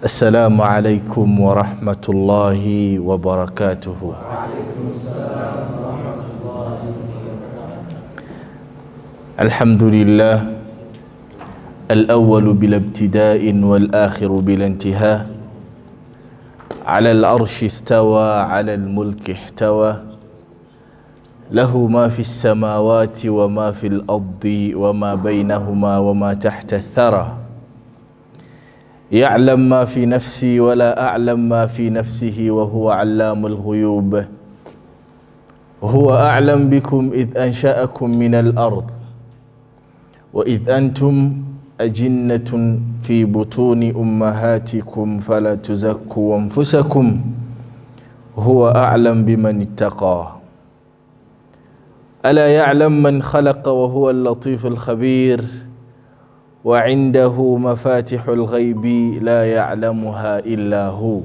السلام عليكم ورحمة الله وبركاته. الحمد لله الأول بلا ابتداء والآخر بلا انتهاء، على العرش استوى على الملك احتوى، له ما في السماوات وما في الأرض وما بينهما وما تحت الثرى، يعلم ما في نفسي ولا أعلم ما في نفسه وهو علام الغيوب، وهو أعلم بكم إذ أنشأكم من الأرض وإذ أنتم أجنة في بطون أمهاتكم فلا تزكوا أنفسكم هو أعلم بمن اتقى، ألا يعلم من خلق وهو اللطيف الخبير، وعنده مفاتح الغيب لا يعلمها إلا هو،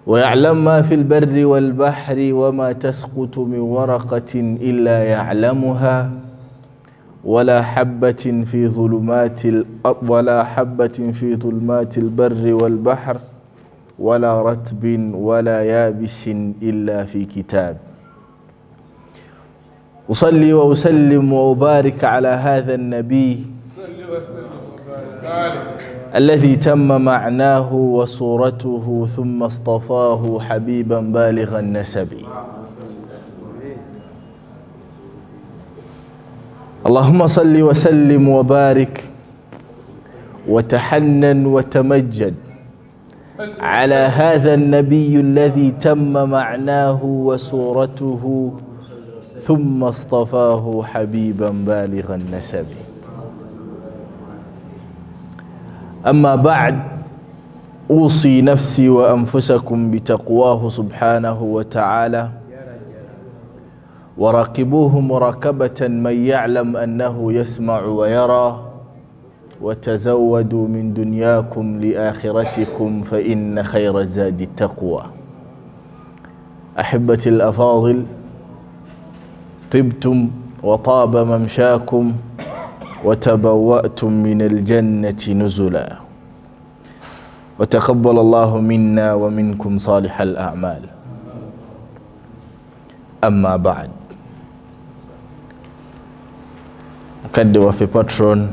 ويعلم ما في البر والبحر وما تسقط من ورقة إلا يعلمها، ولا حبة في ظلمات البر والبحر ولا رطب ولا يابس إلا في كتاب. أصلي وأسلم وأبارك على هذا النبي الذي تم معناه وصورته ثم اصطفاه حبيبا بالغ النسب. اللهم صل وسلم وبارك وتحنن وتمجد على هذا النبي الذي تم معناه وصورته ثم اصطفاه حبيبا بالغ النسب. أما بعد، أوصي نفسي وأنفسكم بتقواه سبحانه وتعالى، وراقبوه مراقبة من يعلم أنه يسمع ويرى، وتزودوا من دنياكم لآخرتكم فإن خير الزاد التقوى. أحبتي الأفاضل، طبتم وطاب ممشاكم وتبوأتم من الجنة نزلا، وتقبل الله منا ومنكم صالح الأعمال. أما بعد، مكدوا في باترون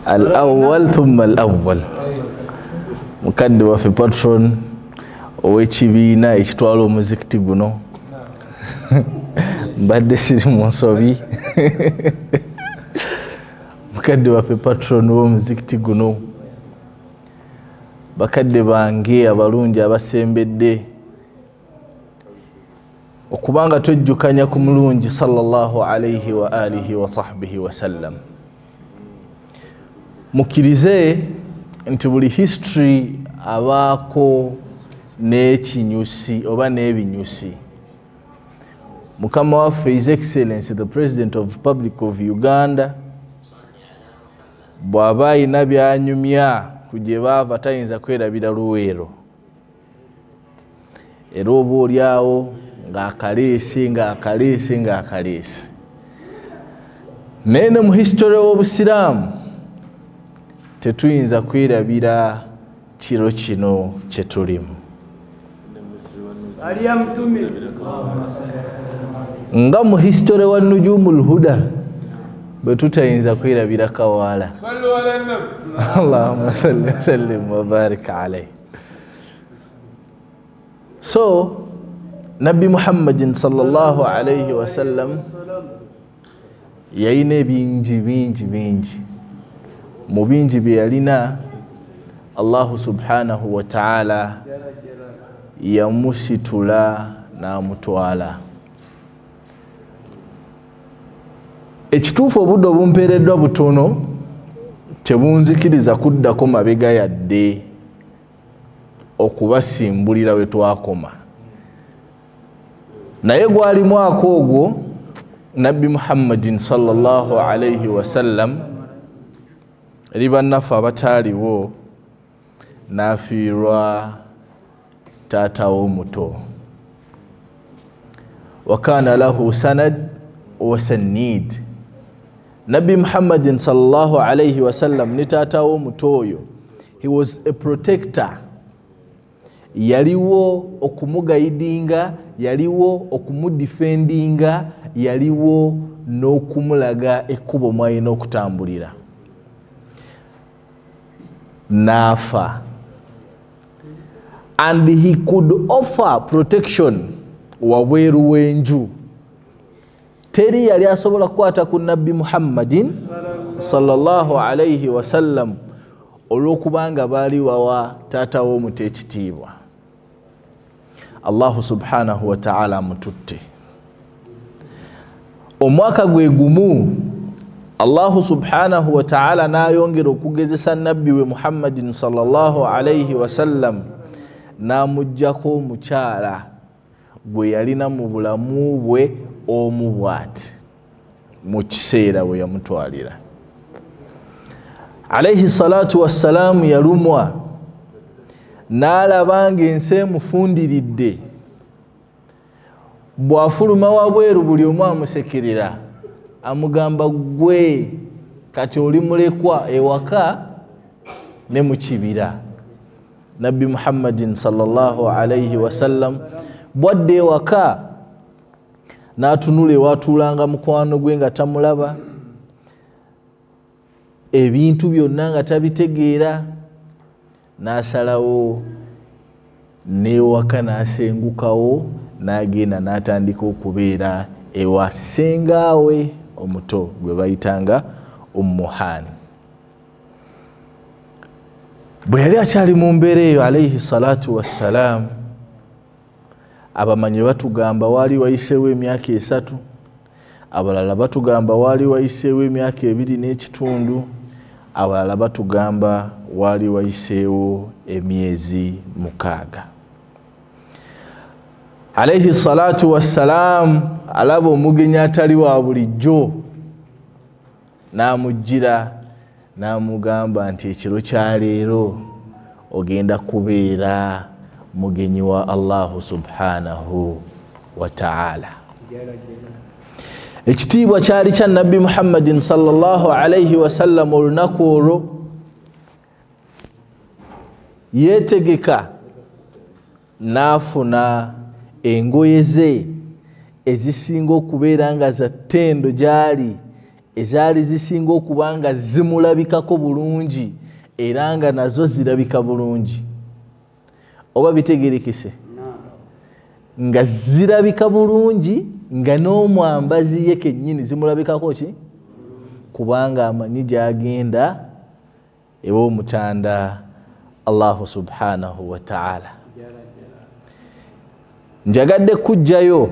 الأول ثم الأول، mukadde fi patron ow'ekibiina ekitwala omuzikiti guno mbadde siri mu nsobi mukadde waffe patron w'omuzikiti guno, bakadde bange abalungi abasembedde, okubanga twejjukanya ku mulungi sallallahu alayhi wa alihi wa sahbihi wa sallam. Mukkirize nti buli history abaako n'ekinyusi oba n'ebinyusi. Mukama waffe His Excellency the President of the Republic of Uganda bw'aba alina byanyumya ku gye baava tayinza kwerabira luweero, era oba olyawo ng'akaleese. Naye ne mu history w'Obusiraamu tetuyinza kwerabira kiro kino kye tulimu. Nga mu history wa Nujumul Huda bwe tutayinza kwerabira Kawaala. Allahumma salli wa sallim wa barik alayhi. So Nabi Muhammadin sallallahu alayhi wa sallam yayina bingi mu bingi bye yalina, Allahu subhanahu wa ta'ala yamusitula n'amutwala. Ekituufu obudde obumpeereddwa butono tebunzikiriza kuddako mabega yadde okubasimbulira we twakoma, naye gwali mwaka ogwo Nabbi Muhammadin sallallahu alayhi wa sallam eri bannaffe abataaliwo n'afiirwa taata omuto. Wakana lahu sanad wa sanid, Nabi Muhammadin sallallahu alayhi wa sallam ni taata wo mutoyo. He was a protector. Yaliwo okumugaidinga, yaliwo okumudefendinga, yaliwo n'okumulaga ekkubo mwalina okutambulira. Nafa. And he could offer protection wabweru wenju. Teri yali asobola kukwata ku Nabbi Muhammadin sallallahu alayhi wa sallam olw'okubanga baali wawa taata w'omuto ekitiibwa. Allahu subhanahu wa ta'ala mututte. Omwaka gwe gumu Allahu subhanahu wa ta'ala n'ayongera okugezesa Nabbi we Muhammadin sallallahu alayhi wa sallam n'amuggyako omukyala gwe yalina mu bulamu bwe omu bw'ati mu kiseera bwe yamutwalira. Alayhi salatu wassalamu yalumwa n'alaba ng'ensi emufundiridde. Bw'afuluma wabweru buli omu amusekerera amugamba gwe kati oli mulekwa ewaka ne mu kibira. Nabbi Muhammadin sallallahu alayhi wa sallam bwadde ewaka n'atunula ewatuulanga mukwano gwe nga tamulaba, ebintu byonna nga tabitegeera, n'asalawo n'ewaka n'asengukawo n'agenda n'atandika okubeera ewa ssengaawe omuto gwe bayitanga Ummu Hani. Bwe yali akyali mu mbeera eyo alayhi salatu wassalamu, abamanyi batugamba waali wayiseewo emyaka 3, abalala batugamba waali wayiseewo emyaka 2 n'ekitundu, abalala batugamba waali wayiseewo emyezi 6. Alayhi salatu wassalamu alaba omugenyi atali wa bulijjo, n'amujjira n'amugamba nti ekiro kya leero ogenda kubeera mugenyi wa Allahu subhanahu wa ta'ala. Ekitiibwa kyali kya Nabbi Muhammadin sallallahu alayhi wa sallam olunaku olwo. Yeetegeka n'afuna engoye ze ezisinga okubeera nga za ttendo gyali, ezaali zisinga okuba nga zimulabikako bulungi era nga nazo zirabika bulungi. Oba bitegerekese? Nga zirabika bulungi nga n'omwambazi ye kennyini zimulabikako ki? Kubanga amanyi gy'agenda ew'omutanda Allahu subhanahu wa ta'ala. Njagadde kujjayo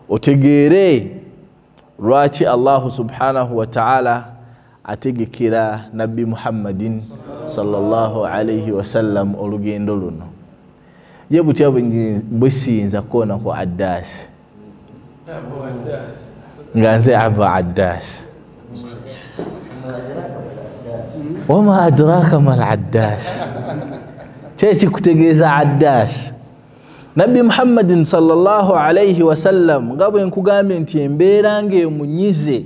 otegeere lwaki Allahu subhanahu wa ta'ala ategekera Nabbi Muhammadin sallallahu alayhi wa sallam olugendo luno. Ye butya bwe siyinza kukoona ku Addas nga nze Abu Addas. Wama adraka mal Addas, kyekikutegeeza Addas. Nabbi Muhammadin sallallahu alayhi wa sallam nga bwe nkugambye nti embeera ng'emunyize,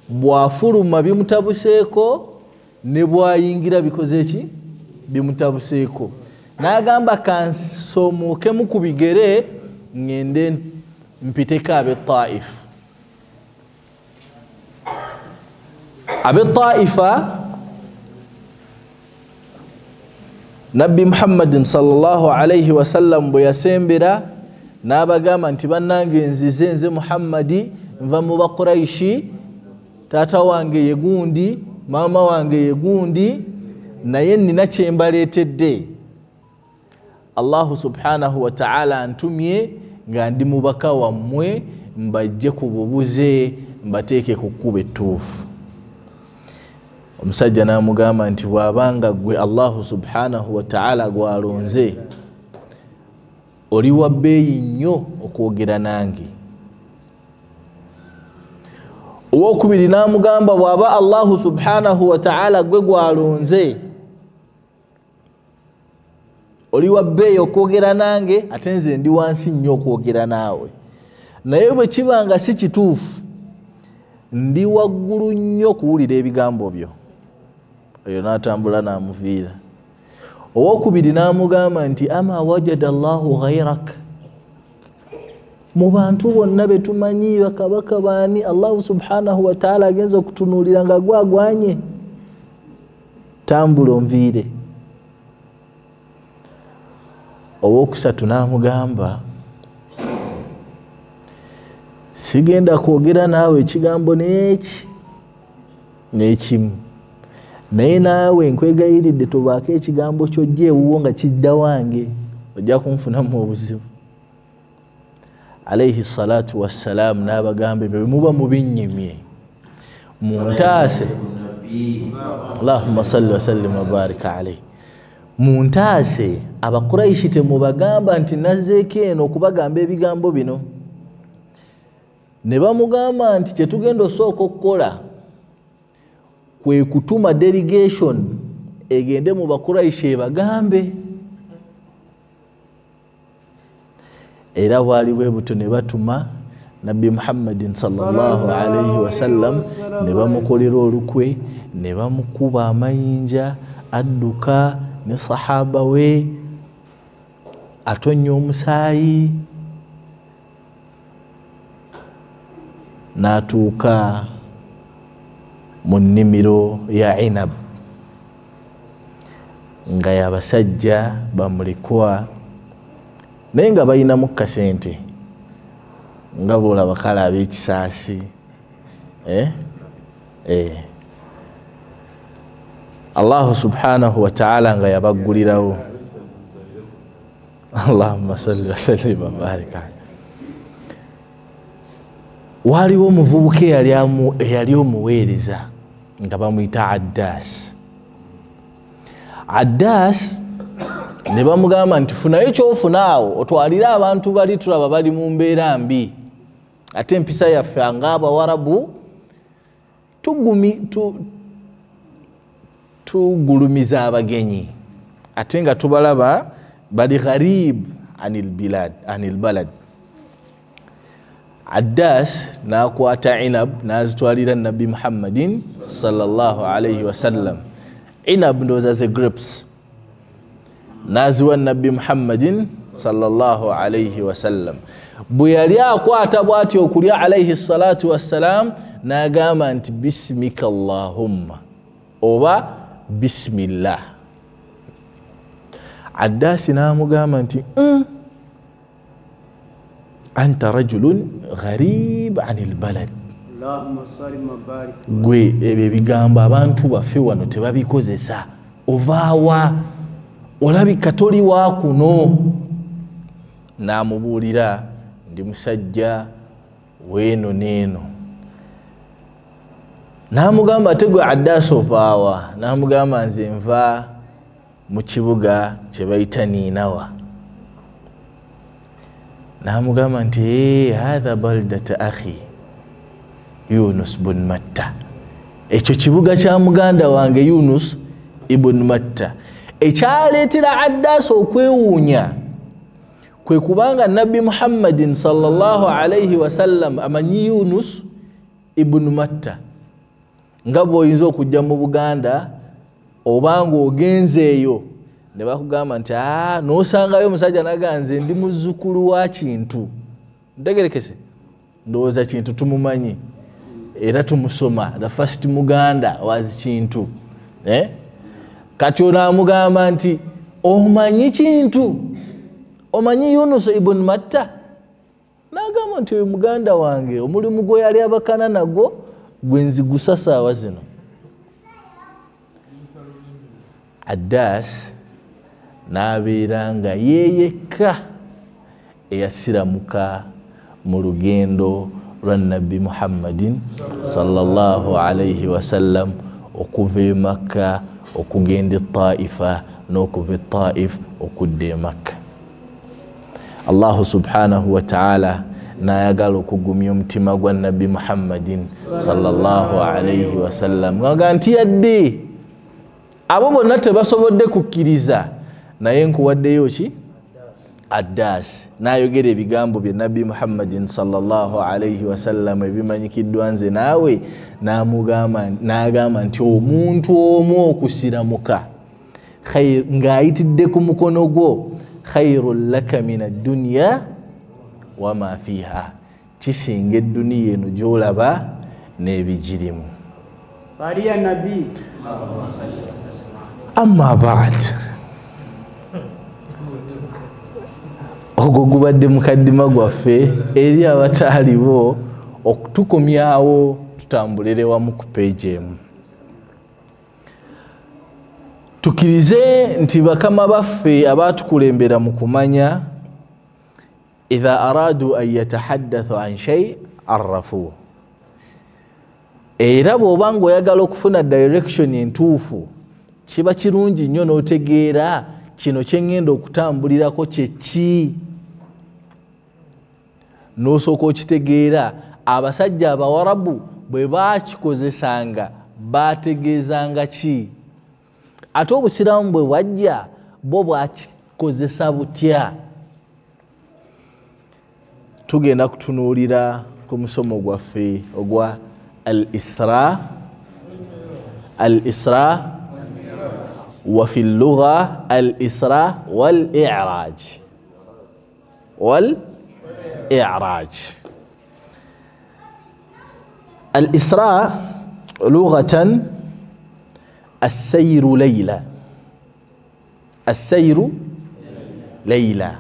bw'afuluma bimutabuseeko ne bw'ayingira bikoze ki? Bimutabuseeko. N'agamba kansomookemu ku bigere ngende mpiteko ab'e Taif. Ab'e Taifa Nabbi Muhammadin sallallahu alayhi wa sallam bwe yasembera n'abagamba nti bannange nze Muhammadi nva mu Bakuraishi, taata wange ye gundi, maama wange ye gundi, naye nina kye mbaleetedde. Allahu subhanahu wa ta'ala antumye nga ndi mubaka wammwe mbajje ku bubuze mbateeke ku kkubo ettuufu. Omusajja n'amugamba nti bw'abanga gwe Allahu subhanahu wa ta'ala gw'alonze oli wa bbeeyi nnyo okwogera nange. Owokubiri n'amugamba bw'aba Allahu subhanahu wa ta'ala gwe gw'alonze oli wa bbeeyi okwogera nange ate nze ndi wansi nnyo okwogera naawe. naye bwe kibanga si kituufu ndi waggulu nnyo kuwulira ebigambo byo. Oyo n'atambula n'amuviira. Owokubiri n'amugamba nti ama wajada Allahu ghayrak, mu bantu bonna be tumanyi bakabaka baani Allah subhanahu wa ta'ala agenza okutunuulira nga gwagwanye? Tambula onviire. Owokusatu n'amugamba sigenda kwogera naawe ekigambo n'ekimu, naye naawe nkwegayiridde tobaako ekigambo ky'ojja ewuwo nga kidda wange, ojja kunfunamu obuzibu. Alayhi salatu wassalamu n'abagamba ebyo muba mubinnyimye muntaase. Allahumma salli wa sallim wa barika alayhi. Muntaase Abakuraishi temubagamba nti nazzeeko eno okubagamba ebigambo bino. Ne bamugamba nti kyetugenda osooka okukola kwe kutuma delegation egende mu Bakuraishi ebagambe. Era bwali bwe buto ne batuma Nabbi Muhammadin sallallahu alayhi wa sallam, ne bamukolera olukwe, ne bamukuba amayinja adduka ne sahaba we atonya omusaayi, n'atuuka mu nnimiro ya Inab nga y'abasajja bamulikwa naye nga balinamu kasente nga boolaba kale ab'ekisaasi. Allahu subhanahu wa ta'ala nga yabaggulirawo. Allahumma salli wa sallim wa barika. Waliwo omuvubuka eyali omuweereza nga bamuyita Addas. Addas ne bamugamba nti funayo kyofunaawo otwalire abantu bali tulaba bali mu mbeera mbi, ate empisa yaffe ng'Abawarabu tugulumiza abagenyi, ate nga tubalaba bali gharib anil balad. Addas n'akwata Inab n'azitwalira Nabbi Muhammadin sallallahu alayhi wa sallam. Inab ndowooza ze grapes, n'aziwa Nabbi Muhammadin sallallahu alayhi wa sallam. Bwe yali akwata bw'ati okulya alayhi salatu wassalam, n'agamba nti bismika Allahumma oba bismillah. Addasi n'amugamba nti anta rajulun gharib anil balad. Gwe ebyo ebigambo abantu baffe wano tebabikozesa, ovaawa, olabika toli wa kuno. N'amubuulira ndi musajja weeno neeno. N'amugamba ate gwe Addasi ovaawa? N'amugamba nze nva mu kibuga kye bayita Ninawa. N'amugamba nti hatha baldata akhi Yunus bun Matta. Ekyo kibuga kya muganda wange Yunus ibn Matta. Ekyaleetera Addasi okwewuunya kwe kubanga Nabbi Muhammadin sallallahu alayhi wa sallam amanyi Yunus ibn Matta. Nga bw'oyinza okujja mu Buganda obanga ogenzeeyo ne bakugamba nti n'osangayo omusajja naganze ndi muzzukulu wa Kintu. Ntegerekese? Ndowooza Kintu tumumanyi era tumusoma, the first Muganda was Kintu. Kati onaamugamba nti omanyi Kintu, omanyi Yunus ibn Matta? N'agamba nti oyo muganda wange, omulimu gwe yali abakana nagwo gwe nzigusa saawa zino. Addas n'abeera nga yeeyekka eyasiramuka mu lugendo lwa Nabbi Muhammadin sallallahu alayhi wa sallam okuva e Makka okugenda e Taifa n'okuva e Taif okudda e Makka. Allahu subhanahu wa ta'ala n'ayagala okugumya omutima gwa Nabbi Muhammadin sallallahu alayhi wa sallam nga nti yadde abo bonna tebasobodde kukkiriza, naye nkuwaddeyo ki? addas nayogera ebigambo bye Nabbi Muhammadin sallallahu alayhi wasallam ebimanyikiddwa nze naawe n'agamba nti omuntu omu okusiramuka ng'ayitidde ku mukono gwo khairul laka min ad-dunya wama fiha kisinga edduniya eno gy'olaba n'ebigirimu. Bariya Nabi amma ba'd ogwo gubadde mukaddima gwaffe eri abataaliwo okutukomyawo tutambulire wamu ku peegi emu. Tukirize nti bakama baffe abatukulembera mu kumanya idha aradu an yatahaddathu an shay arrafu, era bw'oba ng'oyagala okufuna direction entuufu kiba kirungi nnyo n'otegeera kino kye ŋŋenda okutambulirako kye ki, n'osooka okitegeera. Abasajja Abawarabu bwe baakikozesanga baategeezanga ki, ate Obusiraamu bwe bwajja bo bwakikozesa butya. Tugenda kutunuulira ku musomo gwaffe ogwa al-Isra wa fi al-lugha al-Isra wal-I'raj. الإسراء لغة السير ليلة، السير ليلة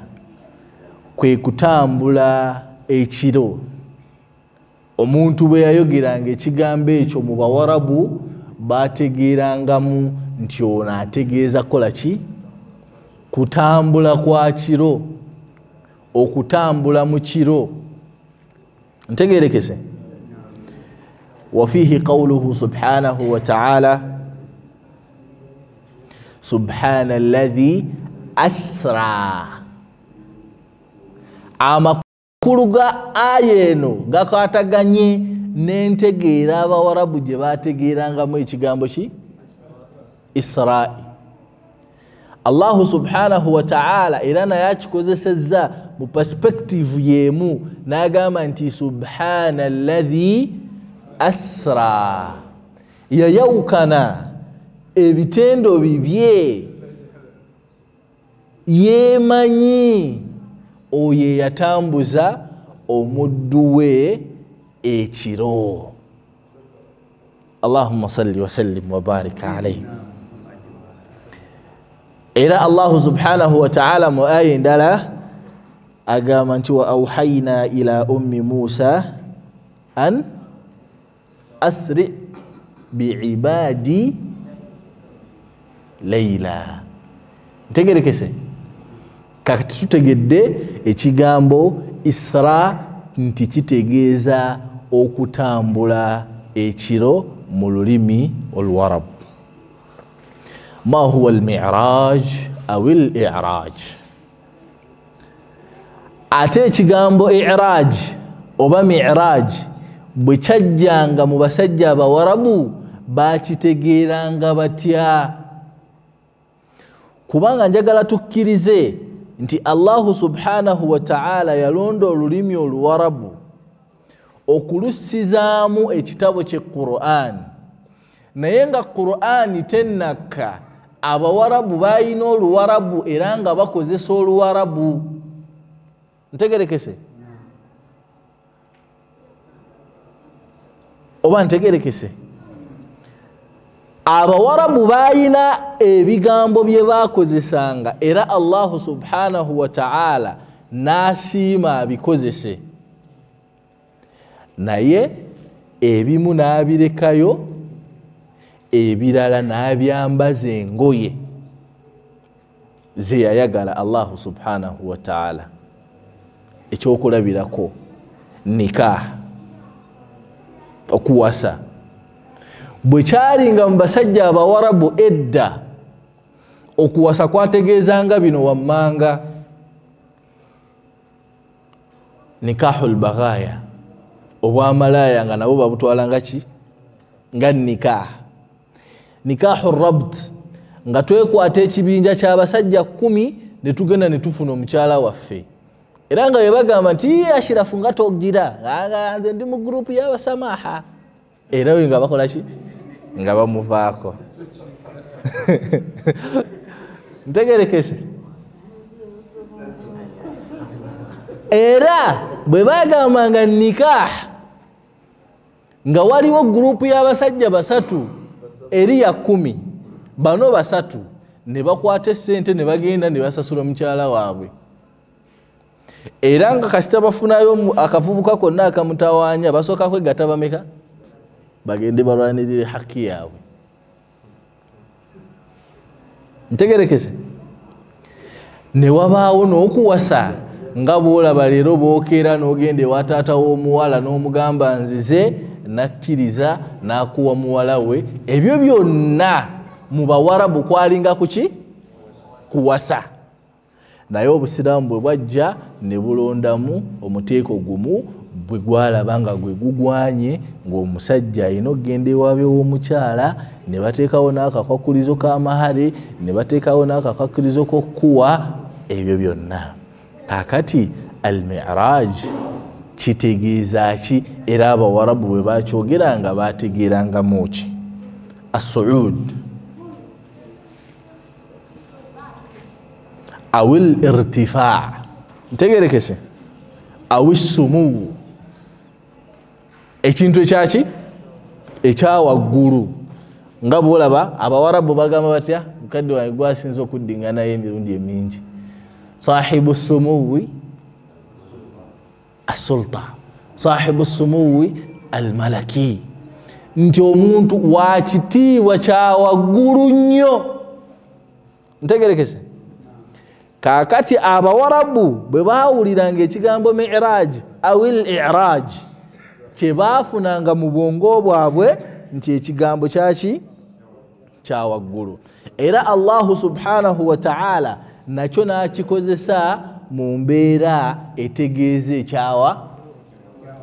kwe kutambula ekiro. Omuntu bwe yayogeranga ekigambo ekyo mu Bawarabu baategeerangamu nti ono ategeeza kola ki, kutambula kwa kiro, okutambula mu kiro. Ntegeerekese. وفيه قوله سبحانه وتعالى سبحان الذي أسرى. amakulu ga aya eno gakwataganye n'entegeera Abawarabu gye baategeerangamu ekigambo ki Isra'i. Allahu subhanahu wa ta'ala era naye akikozesezza mu perspective y'emu n'agamba nti subhana alladhi asra, yayawukana ebitendo bibye, yemanyi oyo yatambuza omuddu we ekiro. Allahumma salli wa sallim wa barik alayhi. Era Allahu subhanahu wa ta'ala mu aya endala agamba nti wa awhayna ila ummi Musa an asri bi'ibadi layla. Ntegerekese kakati tutegedde ekigambo Isra nti kitegeeza okutambula ekiro mu lulimi Olwarabu. Ma huwa al-mi'raj aw al-i'raj? Ate ekigambo i'raj oba mi'raj bwe kyajjanga mu basajja Abawarabu baakitegeeranga batya? Kubanga njagala tukkirize nti Allahu subhanahu wa ta'ala yalonda olulimi Oluwarabu okulussizaamu ekitabo kye Qur'an, naye nga Qur'an tennakka Abawarabu bayina Oluwarabu era nga bakozesa Oluwarabu. Ntegerekese oba ntegerekese? Abawarabu bayina ebigambo bye bakozesanga era Allahu subhanahu wa ta'ala n'asiima abikozese, naye ebimu n'abirekayo, ebirala n'abyambaza engoye ze yayagala Allahu subhanahu wa ta'ala. Ekyokulabirako nikah, okuwasa. Bwe kyalinga mu basajja Abawarabu edda, okuwasa kwategeezanga bino wammanga: nikahul baghaya, obwamalaya nga nabo babutwalanga ki nga nikah. Nikahul rabt, nga twekwata ekibinja ky'abasajja 10 ne tugenda ne tufuna omukyala waffe era nga webagamba nti Ashirafu nga togira nga nze ndi mu gurupu y'abasamaha era we nga bakola ki nga bamuvaako ntegerekese era bwe bagamba nga nikah nga waliwo gurupu y'abasajja basatu eri ya 10 bano basatu ne bakwata sente ne bagenda ne basasula omukyala waabwe era nga kasita bafunayo akavubuka konna akamutawaanya basooka kwegatta bameka bagende balwanirire haki yaabwe ntegerekese ne wabaawo n'okuwasa nga bwolaba leero bookera n'ogenda ewa taata w'omuwala n'omugamba nzize nakkiriza n'akuwa muwala we ebyo byonna mu Bawarabu kwalinga kuki kuwasa naye obusiraamu bwe bwajja ne bulondamu omuteeko gumu bwe gwalaba nga gwe gugwanye ng'omusajja alina okugenda ewaabe w'omukyala ne bateekawo n'akakwakulizo k'amahale ne bateekawo n'akakwakulizo k'okkuwa ebyo byonna kaakati al-mi'raj kitegeeza ki era Abawarabu bwe bakyogeranga baategeerangamu ki as-su'ud awil irtifaa ntegerekese awisumu ekintu ekyaki ekyawaggulu nga bwolaba Abawarabu bagamba batya mukadde wange gwasinza okuddinganayo emirundi emingi sahibu sumuwi as-sulta sahibu sumuwi al-malaki nti omuntu wa kitiibwa kyawaggulu nnyo ntegerekese kaakati Abawarabu bwe baawuliranga ekigambo mi'raj awil i'raj kye baafunanga mu bwongo bwabwe nti ekigambo kyaki kyawaggulu era Allahu subhanahu wa ta'ala nakyo n'akikozesa mu mbeera etegeeza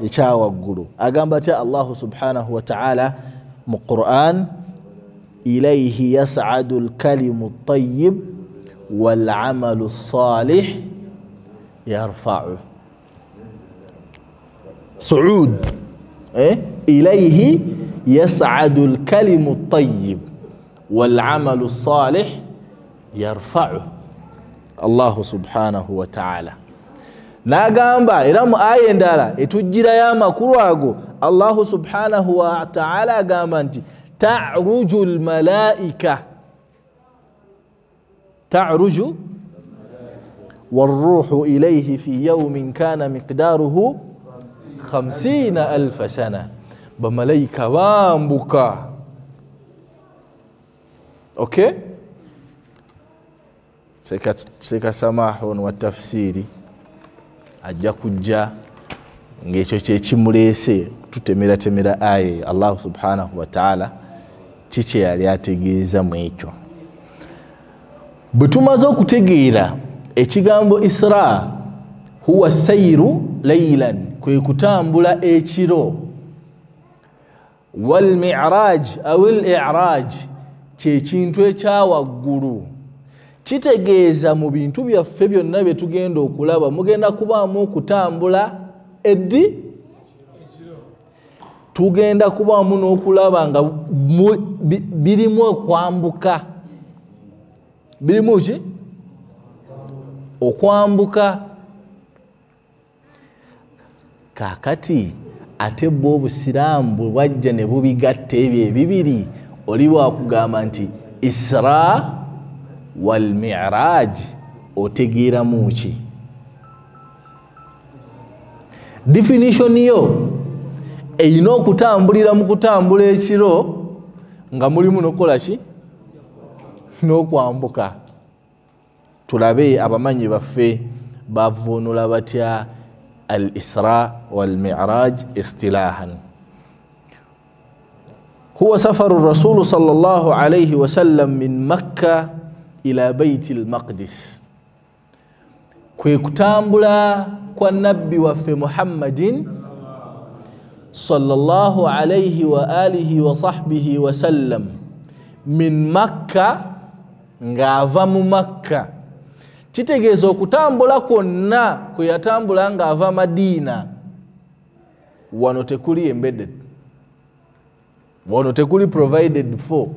ekyawaggulu agamba atya Allahu subhanahu wa ta'ala mu Qur'an ilayhi yas'adu al-kalimu at-tayyib والعمل الصالح يرفعه صعود إليه يسعد الكلم الطيب والعمل الصالح يرفعه الله سبحانه وتعالى ناغامبا era mu aya endala etujjira y'amakulu ago Allah subhanahu wa ta'ala agamba nti ta'ruju al-malaika تعرج والروح إليه في يوم كان مقداره 50,000 سنة بملائكة بامبكا أوكي سيكا سماح والتفسير ajja kujja ng'ekyo kye kimuleese tutemera aye Allah subhanahu wa ta'ala kiki yali ategeeza mu ekyo bwe tumaze okutegeera ekigambo Isra huwa sayru laylan kwe kutambula ekiro wal mi'raj awil i'raj kye kintu ekyawaggulu kitegeeza mu bintu byaffe byonna bye tugenda okulaba mugenda kubaamu okutambula eddi tugenda kubaamu n'okulaba nga birimu okwambuka birimu ki okwambuka kaakati ate bwo obusiraamu bwe bwajja ne bubigatta ebyo ebibiri oli wakugamba nti Isra wal Mi'raj otegeeramu ki definition yo eyina okutambulira mu kutambula ekiro nga mulimu n'okukola ki n'okwambuka tulabe abamanyi baffe bavuunula batya al-Isra wal-Mi'raj istilahan huwa safaru rasulu sallallahu alayhi wa sallam min Makka ila Bayti al-Maqdis kwe kutambula kwa nabbi waffe Muhammadin sallallahu alayhi wa alihi wa sahbihi wa sallam min Makka ng'ava mu Makka kitegeeza okutambula kwonna kwe yatambula ng'ava Madiina wano tekuli embedded, wano tekuli provided for.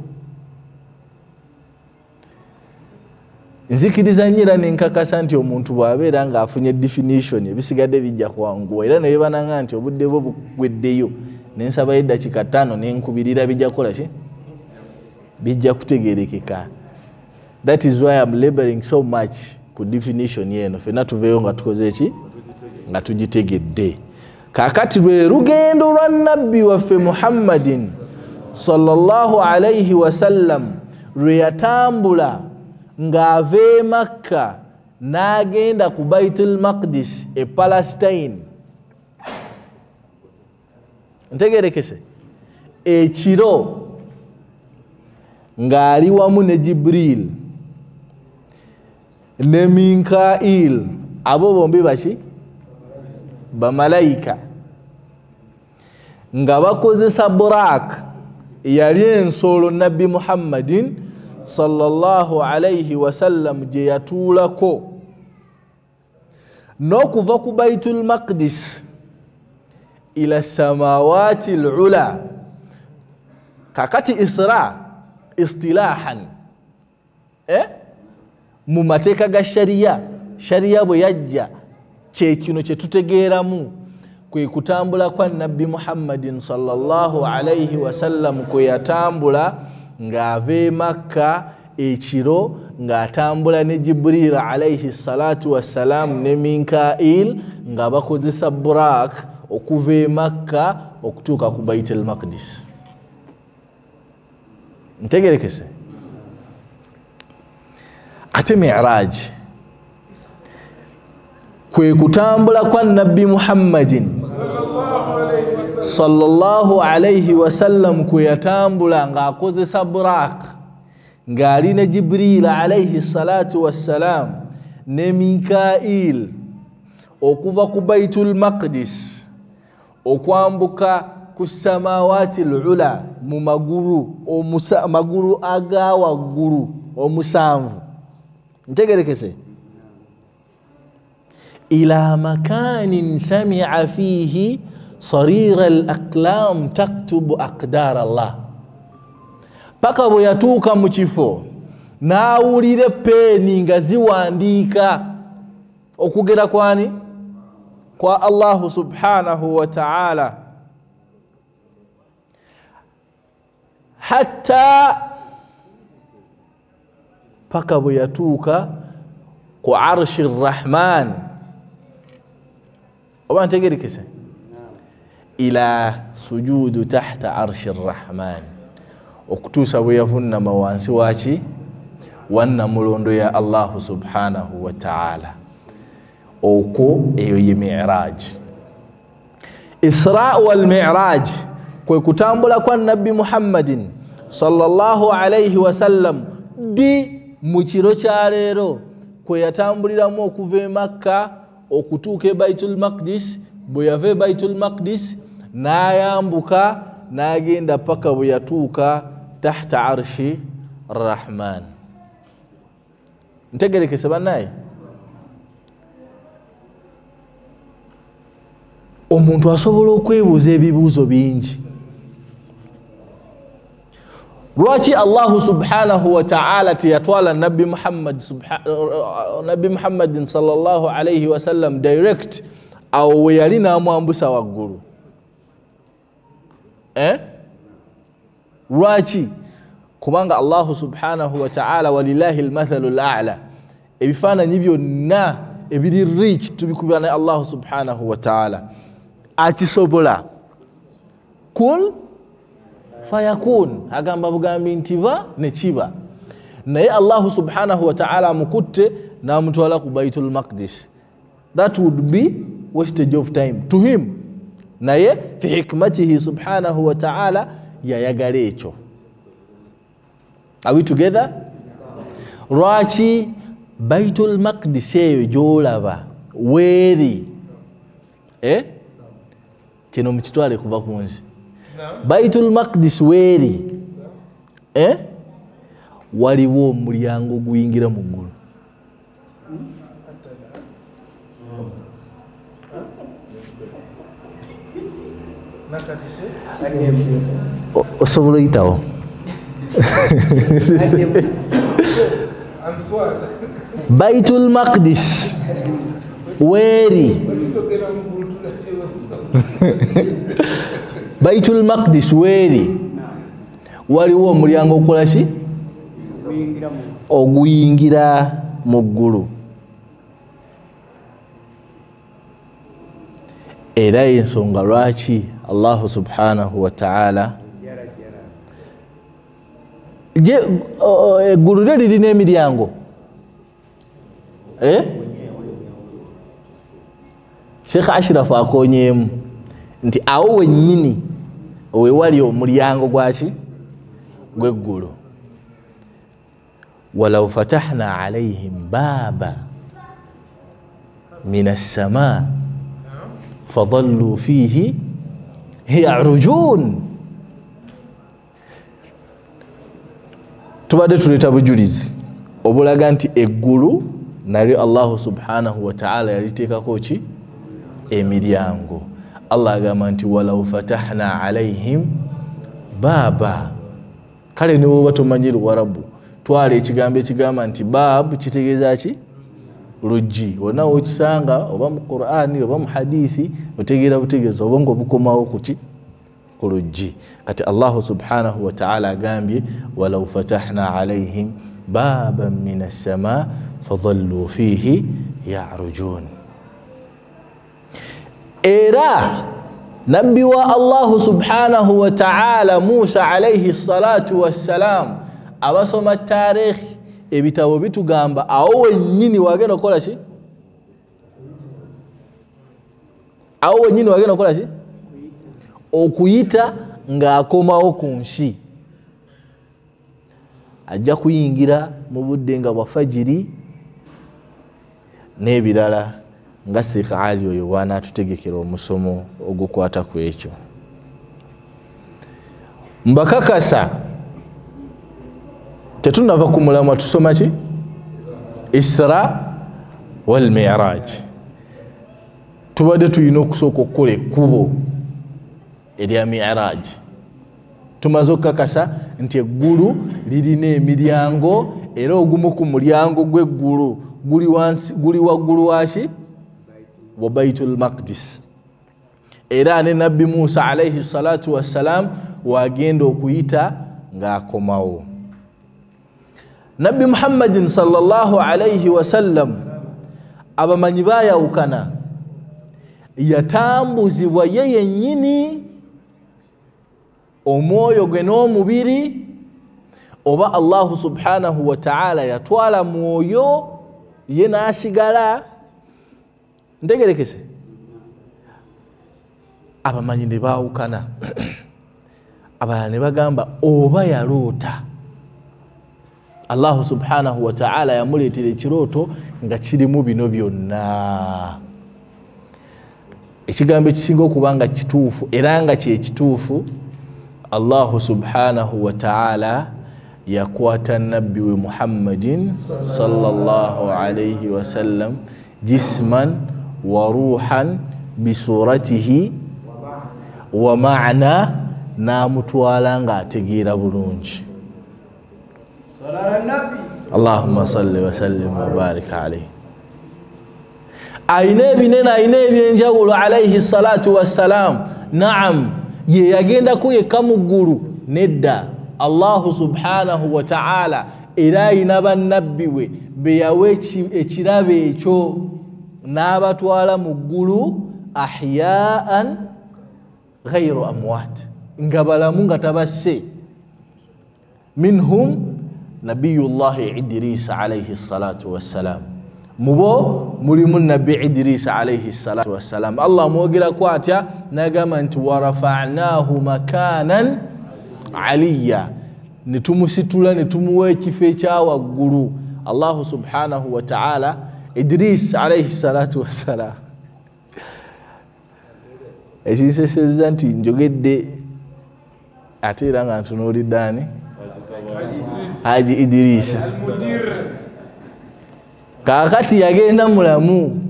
Nzikiriza nnyo era nenkakasa nti omuntu bw'abeera ng'afunye definition ebisigadde bijja kwanguwa era ne bebananga nti obudde bwo bugweddeyo nensaba eddakiika 5 nenkubirira bijja kukola ki, bijja kutegeerekeka. That is why I'm laboring so much ku definition yeno fena tuveeyo nga tukoze eki, nga tugitegedde. Kakati lwe lugendo lwa nabbi waffe Muhammadin sallallahu alayhi wasallam lwe yatambula ng'ava e Makka n'agenda ku Baitul Maqdis e Palestine. Ntegeerekese ekiro ng'ali wamu ne Jibril ne Mikail, abo bombi baki bamalayika, nga bakozesa Burak yali ensolo nabbi Muhammadin sallallahu alayhi wasallam gye yatuulako, n'okuva ku Baitul Maqdis ila samawati al-ula. Kakati Isra istilahan mu mateeka ga shariya bwe yajja kye kino kye tutegeeramu kwe kutambula kwa nabbi Muhammadin sallallahu alayhi wasallam kwe yatambula ng'ava e Makka ekiro ng'atambula ne Jibril alayhi salatu wassalam ne Mikail nga bakozesa Burak okuva e Makka okutuuka ku Baitul Maqdis. Ntegeerekese. Ate Mi'raj kwe kutambula kwa nabbi Muhammadin sallallahu alayhi wasallam kwe yatambula ng'akozesa Burak ng'ali ne Jibril alayhi salatu wassalam ne Mikail okuva ku Baitul Maqdis okwambuka ku samawati al-ula mu maguru aga waggulu omusanvu. Ntegeerekese. ila makanin sami'a fihi sarira al-aqlam taktubu aqdar Allah, paka bwe yatuuka mu kifo n'awulira peeni nga ziwandiika okugera kwani kwa Allahu subhanahu wa ta'ala, hatta paka bwe yatuuka ku arshi rahman. Oba ntegeerekese. ila sujudu tahta arshi rahman, okutuusa bwe yavunnama wansi waki wanna mulondo ya Allahu subhanahu wa ta'ala. Okwo eyo ye Mi'raj. Isra wal Mi'raj kwe kutambula kwa nabbi Muhammadin sallallahu alayhi wasallam di mu kiro kya leero kwe yatambuliramu okuva e Makka okutuuka e Baitul Maqdis. Bwe yava e Baitul Maqdis n'ayambuka n'agenda paka bwe yatuuka tahta arshi rahman. Ntegeerekese bannaye. Omuntu asobola okwebuuza ebibuuzo bingi. Lwaki Allahu subhanahu wa ta'ala teyatwala nabbi Muhammadin sallallahu alayhi wasallam direct awo we yali n'amwambusa waggulu? Lwaki? Kubanga Allahu subhanahu wa ta'ala walillahi al-mathalu al-a'la, ebifaananyi byonna ebiri rich tubikubira ne Allahu subhanahu wa ta'ala. Akisobola kun fayakun, agamba bugambi nti ba ne kiba. Naye Allahu subhanahu wa ta'ala mukutte n'amutwala ku Baitul Maqdis. That would be wastage of time to him. Naye fi hikmatihi subhanahu wa ta'ala yayagala ekyo. Are we together? Lwaki Baitul Maqdis eyo gy'olaba weeri kino mukitwale kuva kunzi. Baitul Maqdis weeri waliwo omulyango guyingira mu ggulu. osobola oyitawo Baitul Maqdis weri Baitul Maqdis weri waliwo omulyango okola ki oguyingira mu ggulu era ensonga lwaki Allah subhanahu wa ta'ala eggulu lyo lirina emiryango Sheikh Ashraf akonyeemu nti awo wennyini wewali omulyango gwaki gweggulu walaw fatahna alayhim baba min as-samaa fadallu fihi ya'rujun tubadde tuleeta bujulizi obulaga nti eggulu nalyo Allah subhanahu wa ta'ala yaliteekako ki emiryango Allah agamba nti walaw fatahna alayhim baba kale ne woba tomanyi Luwarabu twala ekigambo ekigamba nti bab kitegeeza ki luggi wonna wokisanga oba mu Qur'ani oba mu hadithi otegeera butegeeza oba ng'obukomawo kuki ku luggi kati Allah subhanahu wa ta'ala agambye walaw fatahna alayhim baban min as-samaa fadallu fihi ya'rujun era nabbi wa Allah subhanahu wa ta'ala Musa alayhi salatu wassalam abasoma tarikhi ebitabo bitugamba awo wennyini wagenda okukola ki awo wennyini wagenda okukola ki okuyita ng'akomawo ku nsi ajja kuyingira mu budde nga bwa fajiri n'ebirala nga Sheikh Ali oyo wanaatutegekera omusomo ogukwata ku ekyo mbakakasa tetunava ku mulamwa tusoma ki Isra wal Mi'raj tubadde tulina okusooka okukola ekkubo erya Mi'raj tumaze okukakasa nti eggulu lirina emiryango era ogumu ku mulyango gw'eggulu guli waggulu waki wa Baitul Maqdis era ne nabbi Musa alayhi salatu wassalam wagenda okuyita ng'akomawo nabbi Muhammadin sallallahu alayhi wasallam abamanyi bayawukana yatambuzibwa ye yennyini omwoyo gwe n'omubiri oba Allah subhanahu wa ta'ala yatwala mwoyo ye n'asigala ntegerekese abamanyi ne baawukana abalala ne bagamba oba yaloota Allah subhanahu wa ta'ala yamuleetera ekirooto nga kirimu bino byonna ekigambo ekisinga okuba nga kituufu era nga kyekituufu Allah subhanahu wa ta'ala yakwata nabbi we Muhammadin sallallahu alayhi wa sallam jisman wa ruhan bisuratihi wa ma'na namutwala nga ategeera bulungi Allahumma salli wa sallim wa barik alayhi aina ebinene aina ebyenjawulo alayhi salatu wassalam naam ye yagenda ko yekka mu ggulu nedda Allah subhanahu wa ta'ala era ayina bannabbi we be yawa ekirabe ekyo n'abatwala mu ggulu ahyaan ghayru amwat nga balamu nga tabasse minhum nabiyullahi Idris alayhi salatu wassalam mubo mulimu nabbi Idris alayhi salatu wassalam Allah mwogera ko atya nagamba nti warafa'nahu makanan aliya netumusitula netumuwa ekifo ekyawaggulu Allah subhanahu wa ta'ala Idris alayhi salatu wassalam ekinsesezza nti njogedde ate era nga ntunuulidde ani Haji Idris kakati yagenda mulamu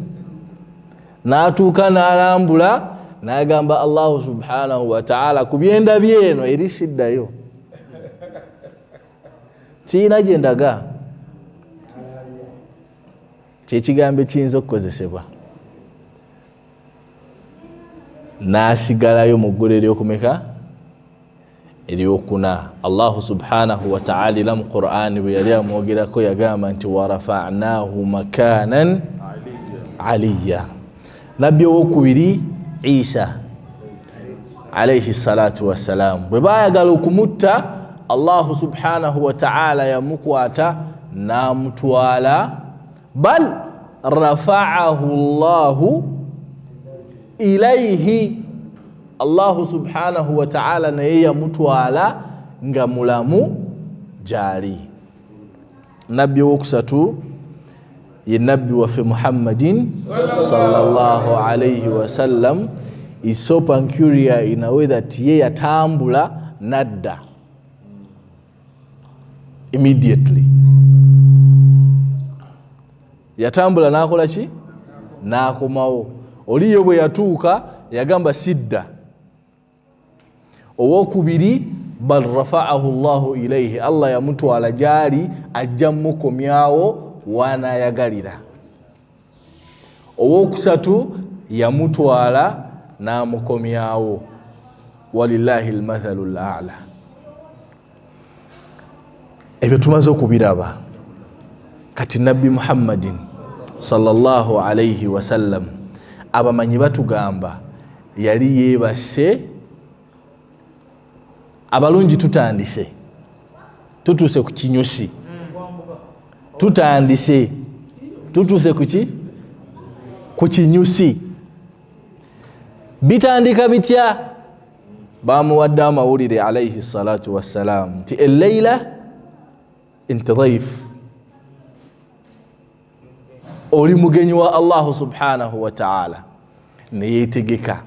n'atuuka n'alambula n'agamba Allahu subhanahu wa ta'ala kubyenda byeno erisiddayo kiina gye ndaga kyekigambo kiyinza okukozesebwa n'asigalayo mu ggulu eryokumeka eryokuna. Allahu subhanahu wa ta'ala ila mu Qur'ani bwe yali amwogerako yagamba nti warafa'nahu makanan aliyya. Nabbi owokubiri Isa alayhi salatu wassalam bwe baayagala okumutta Allahu subhanahu wa ta'ala yamukwata n'amutwala bal rafa'ahu Allahu ilayhi. Allahu subhanahu wa ta'ala naye yamutwala nga mulamu gyali. Nabbi owokusatu ye nabbi waffe Muhammadin sallallahu alayhi wa sallam is so peculiar in a way that ye yatambula nadda immediately. Yatambula nakola ki nakomawo. Oliyo bwe yatuuka yagamba sidda. Owokubiri bal rafa'ahu Allahu ilayhi, Allah yamutwala gyali ajja mukomyawo wanayagalira. Owokusatu yamutwala n'amukomyawo walillahi almathalu al'ala. Ebyo tumaze okubiraba. Kati nabbi Muhammadin sallallahu alayhi wa sallam abamanyi batugamba yali yeebase. Abalungi tutandise tutuse ku kinyusi tutandise tutuse kuki ku kinyusi. Bitandika bitya? Bamuwadde amawulire alayhi salatu wassalam nti elleila inti dhaif, oli mugenyi wa Allahu subhanahu wa ta'ala. Neyetegeka.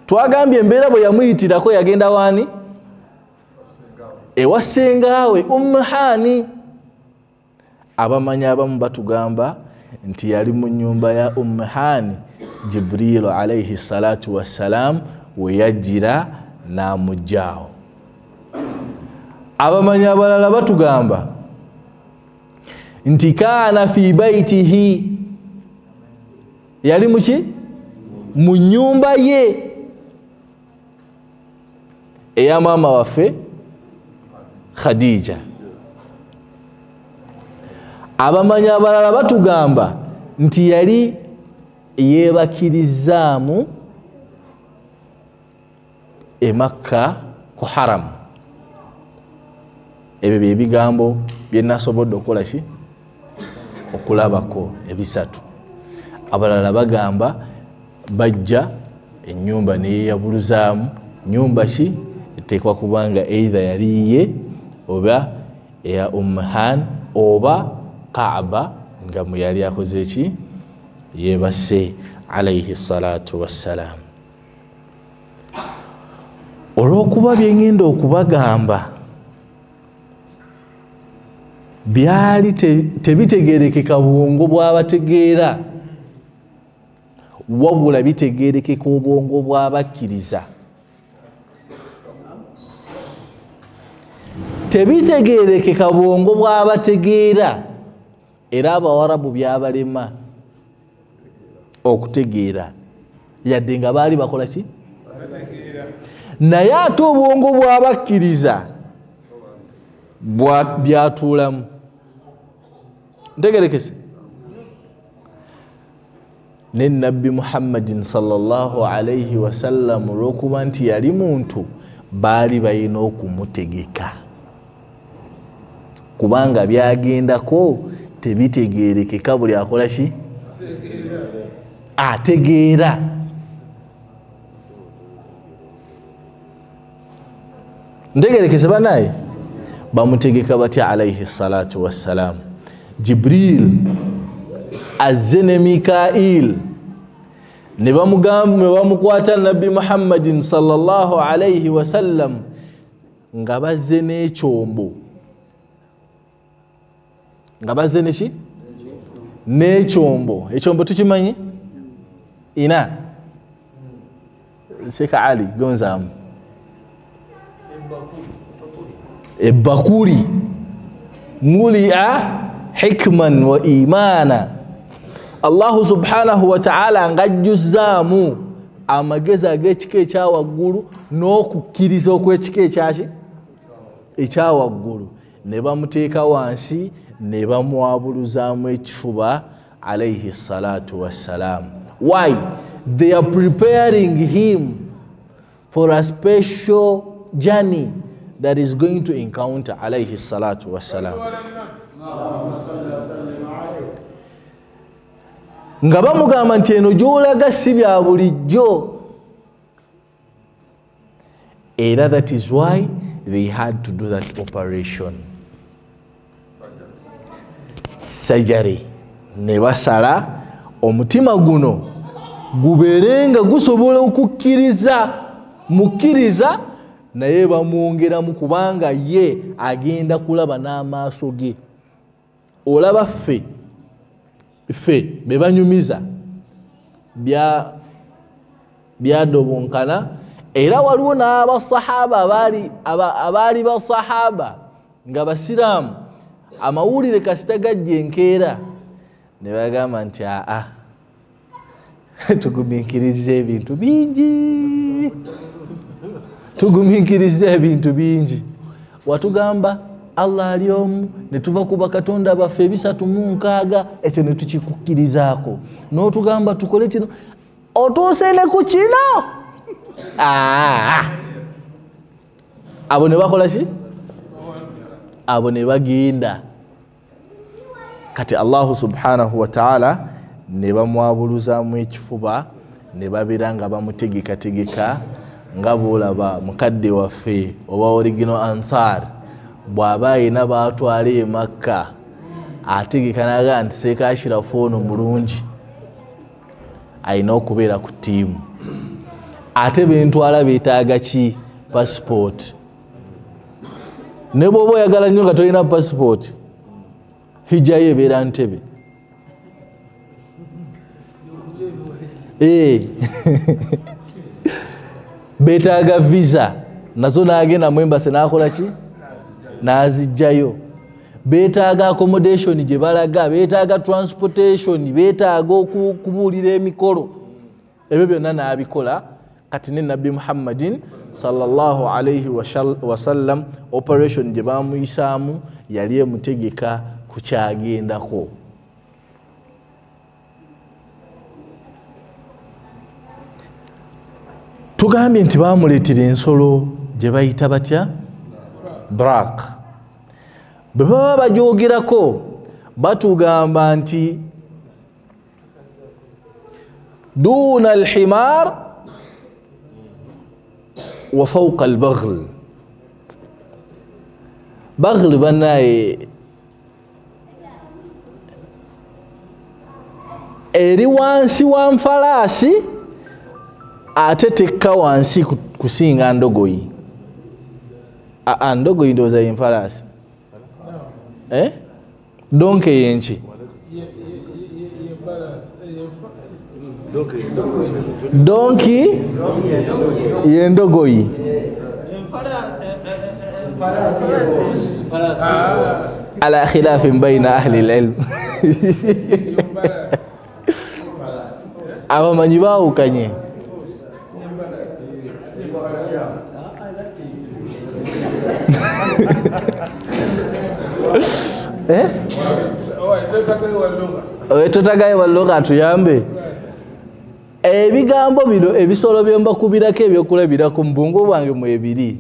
Twagambye embeera bwe yamuyitirako yagenda wani? Ewa ssengawe Hani. Abamanyi abamu batugamba nti yali mu nnyumba ya Hani Jibril alayhi salatu wassalam we yajjira n'amuggyaawo. Abamanyi abalala batugamba nti kaana fi baitihi, yali muki mu nnyumba ye eya maama waffe Khadija. Abamanyi abalala batugamba nti yali yeebakirizaamu e Makka ku haram. Ebyo bye bigambo bye nasobodde okukola ki okulabako ebisatu. Abalala bagamba bajja ennyumba neyeyabuluzaamu. Nyumba ki eteekwa kubanga either yaliye oba eya Hani oba Kaaba nga mu yali akoze ki yeebase alayhi salatu wassalam. Olw'okuba byengenda okubagamba byali tebitegeerekeka bwongo bw'abategeera wabula bitegeerekeka obwongo bw'abakkiriza. Tebitegeerekeka bwongo bw'abategeera era Abawarabu byabalema okutegeera yadde nga baali bakola ki naye ate obwongo bw'abakkiriza byatuulamu. Ntegerekese ne nabbi Muhammadin sallallahu alayhi wa sallam olw'okuba nti yali muntu baali balina okumutegeka kubanga byagendako tebitegeerekeka buli akola ki ategeera. Ntegerekese banaye bamutegeka batya alayhi salatu wassalam. Jibril azze ne Mikail ne bamukwata nabbi Muhammadin sallallahu alayhi wa sallam nga bazze n'ekyombo. Nga bazze neki n'ekyombo. Ekyombo tukimanyi? Ina. Seka Ali gonzaamu. Ebbakuli. Mulia hikman wa imana. Allahu subhanahu wa ta'ala ngajjuzaamu amagezi ag'ekika ekyawaggulu n'okukkiriza okw'ekika ekyawaggulu. Ne bamuteeka wansi ne bamwabuluzaamu ekifuba alayhi salatu wassalam. Why? They are preparing him for a special journey that is going to encounter alayhi salatu wassalam. Nga bamugamba nti eno gy'olaga si bya bulijjo. Era that is why they had to do that operation. Surgery. Ne basala omutima guno gubeerenga gusobola okukkiriza mukkiriza naye bamwongeramu kubanga ye agenda kulaba n'amaaso ge. Olaba ffe be banyumiza byadobonkana. Era waliwo n'abasahaba abaali basahaba nga basiraamu amawulire kasita gajja enkeera ne bagamba nti tugumiikiriza ebintu bingi, tugumiikiriza ebintu bingi. Watugamba Allah ali omu ne tuva ku bakatonda baffe 306 ekyo ne tukikukkirizaako. N'otugamba tukole kino otuuse ne ku kino. Abo ne bakola ki? Abo ne bagenda. Kati Allahu subhanahu wa ta'ala ne bamwabuluzaamu ekifuba ne babeera nga bamutegekategeka nga bw'olaba mukadde waffe oba original Ansar bw'aba ayina baatwala e Makka ategeka naga nti Seeka Ashirafu ono mulungi ayina okubeera ku ttiimu. Ate bentwala beetaaga ki? Passport. Ne bw'oba oyagala nnyo nga tolina passport hijjayo ebeera Ntebe. Beetaaga visa nazo n'agenda mu embassy n'akola ki? N'azijjayo. Beetaaga accommodation gye balaga, beetaaga transportation, beetaaga okubuulira emikolo. Ebyo byonna n'abikola. Kati ne Nabbi Muhammadin sallallahu alayhi wa sallam operation gye bamuyisaamu yali emutegeka ku kyagendako. Tugambye nti bamuleetera ensolo gye bayita batya? Brak. Bwe baba bagyogerako batugamba nti duna alhimar wa fawqa albaghl. Baghl banaye eri wansi wa nfalaasi ate tekka wansi kusinga ndogoyi. Ndogoyi ndowooza y'enfalaasi. Donke yenki? Donki yendogoyi. Ala khilafin bayna ahli al-ilm. Abamanyi baawukanye. Twetagaye walugha atuyambe. Ebigambo bino ebisolo bye mbakubirako ebyokulabirako mu bwongo bwange mu ebiri.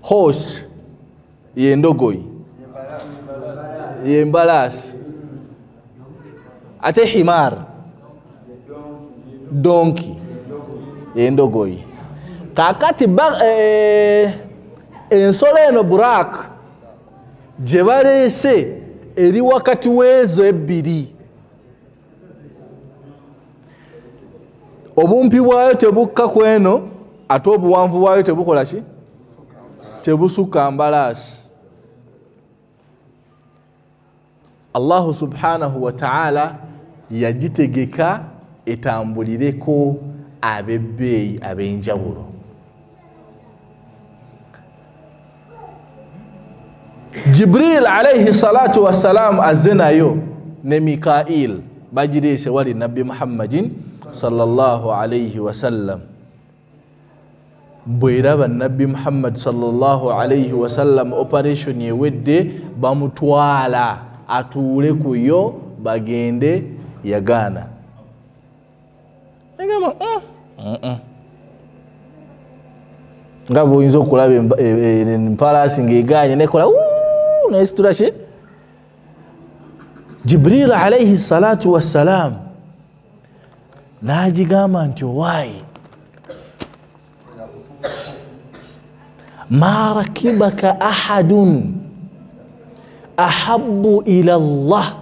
Horse yendogoyi, yembalaasi, ate himar donkey yendogoyi. Kakati ensolo eno Burak gye baleese eri wakati w'ezo ebbiri. Obumpi bwayo tebukka ku eno ate obuwanvu bwayo tebukola ki? Tebusukka mbalaasi. Allahu subhanahu wa ta'ala yagitegeka etambulireko abebbeeyi ab'enjawulo. Jibril alayhi salatu wassalam azze nayo ne Mikail bagireese wali Nabbi Muhammadin sallallahu alayhi wasallam. Bweraba Nabbi Muhammad sallallahu alayhi wasallam operation yewedde bamutwala atuule kuyo bagende yagaana. Ngamba nga bwoyinza okulaba empalasi ng'egaanye nekola nesitula ki. Jibril alayhi salatu wassalam n'agigamba nti owaayi ma rakibaka ahadun ahabbu ila Allah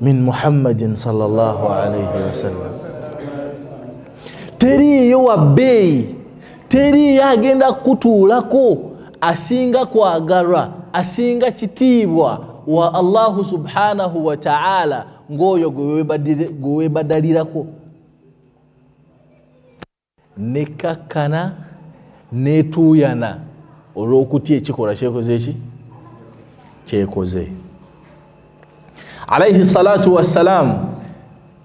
min Muhammadin sallallahu alayhi wasallam. Teriyo wabbeeyi, teriyo agenda kutuulako asinga kwagalwa, asinga kitiibwa wa Allahu subhanahu wa ta'ala ng'oyo gwe weebadalirako. Nekakkana netuuyana olw'okutya ekikola kyekoze eki kyekoze. Alayhi salatu wassalam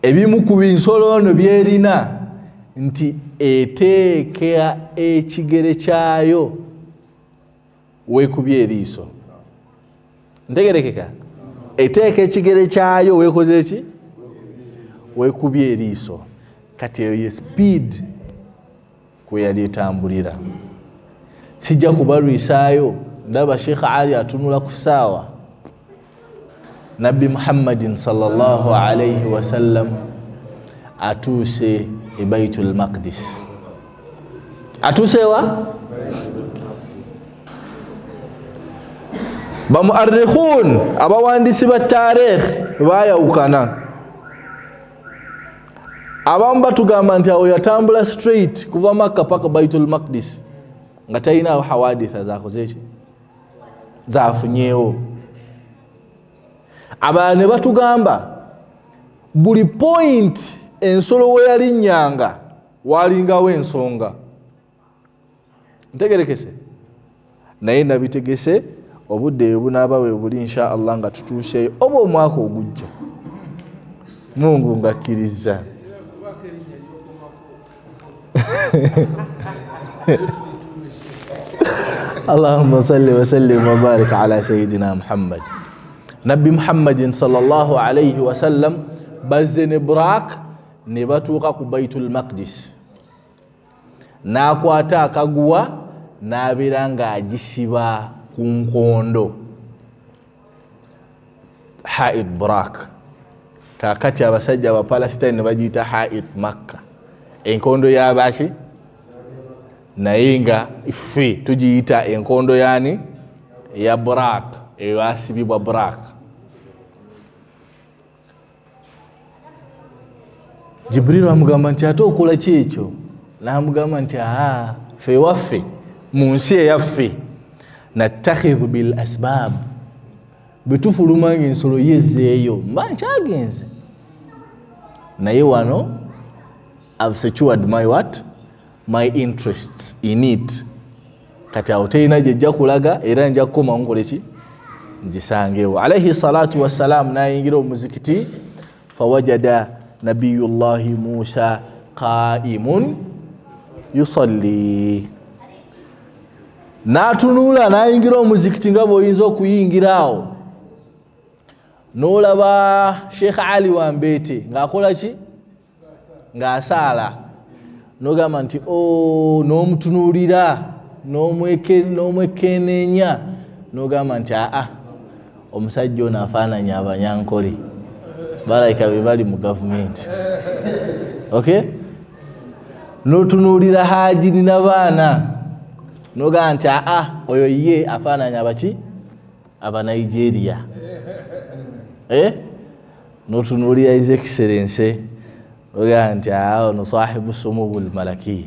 ebimu ku binsolo ono byerina nti eteeka ekigere kyayo weekubye eriiso. Ntegerekeka? Eteeka ekigere kyayo weekoze eki? Weekubye eriiso. Kati eyo ye speed kwe yali etambulira. Sijja kubalwisaayo, ndaba Sheikh Ali atunula ku ssaawa. Nabbi Muhammadin sallallahu alayhi wasallam atuuse e Baitul Maqdis. Atuuse wa? Bamuarrikhun abawandisi ba taarikh bayawukana. Abamu batugamba nti awo yatambula straight kuva Makka paka Baitul Maqdis nga talina hawaditha zakoze ki zafunyeewo. Abalala ne batugamba buli point ensolo we yalinnyanga walingawo ensonga. Ntegerekese? Naye nabitegese obudde bunaaba we buli insha Allah nga tutuuseeyo oba omwaka ogujja. Mungu ngakkiriza. Allahumma salli wa sallim wa barik ala sayyidina Muhammad. Nabbi Muhammadin sallallahu alayhi wa sallam bazze ne Burak ne batuuka ku Baitul Maqdis. N'akwata akaguwa n'abeera ng'agisiba ku nkondo. Haid Burak. Kaakati abasajja aba Palestine ne bagiyita Haid Makka. Enkondo y'abaaki naye nga iffe tugiyita enkondo yaani ya Burak, eyo asibibwa Burak. Jibril amugamba nti ate okola ki ekyo? N'amugamba nti ffe waffe mu nsi eyaffe nattakhidhu bil asbab, bwe tufulumanga ensolo yezzeeyo mba nkyagenze, naye wano I've secured my what? My interests in it. Kati awo terina gyejja kulaga era nja kukoma nkole ki? Ngisangeewo. Alayhi salatu wassalam n'ayingira omuzikiti fawajada nabiyullahi Musa qaimun yusalli. N'atunuula n'ayingira omuzikiti nga bw'oyinza okuyingiraawo. N'olaba Sheikh Ali Wambete ng'akola ki? Ng'asaala. N'ogamba nti n'omutunuulira n'omwekenneenya n'ogamba nti omusajja ono afaananya abanyankole balayika be bali mu gavumenti. Okay? N'otunuulira Haji n'abaana n'ogamba nti oyo ye afaananya abaki? Abanigeria. N'otunuulira His Excellency ogamba nti ono sahibu sumubul malaki.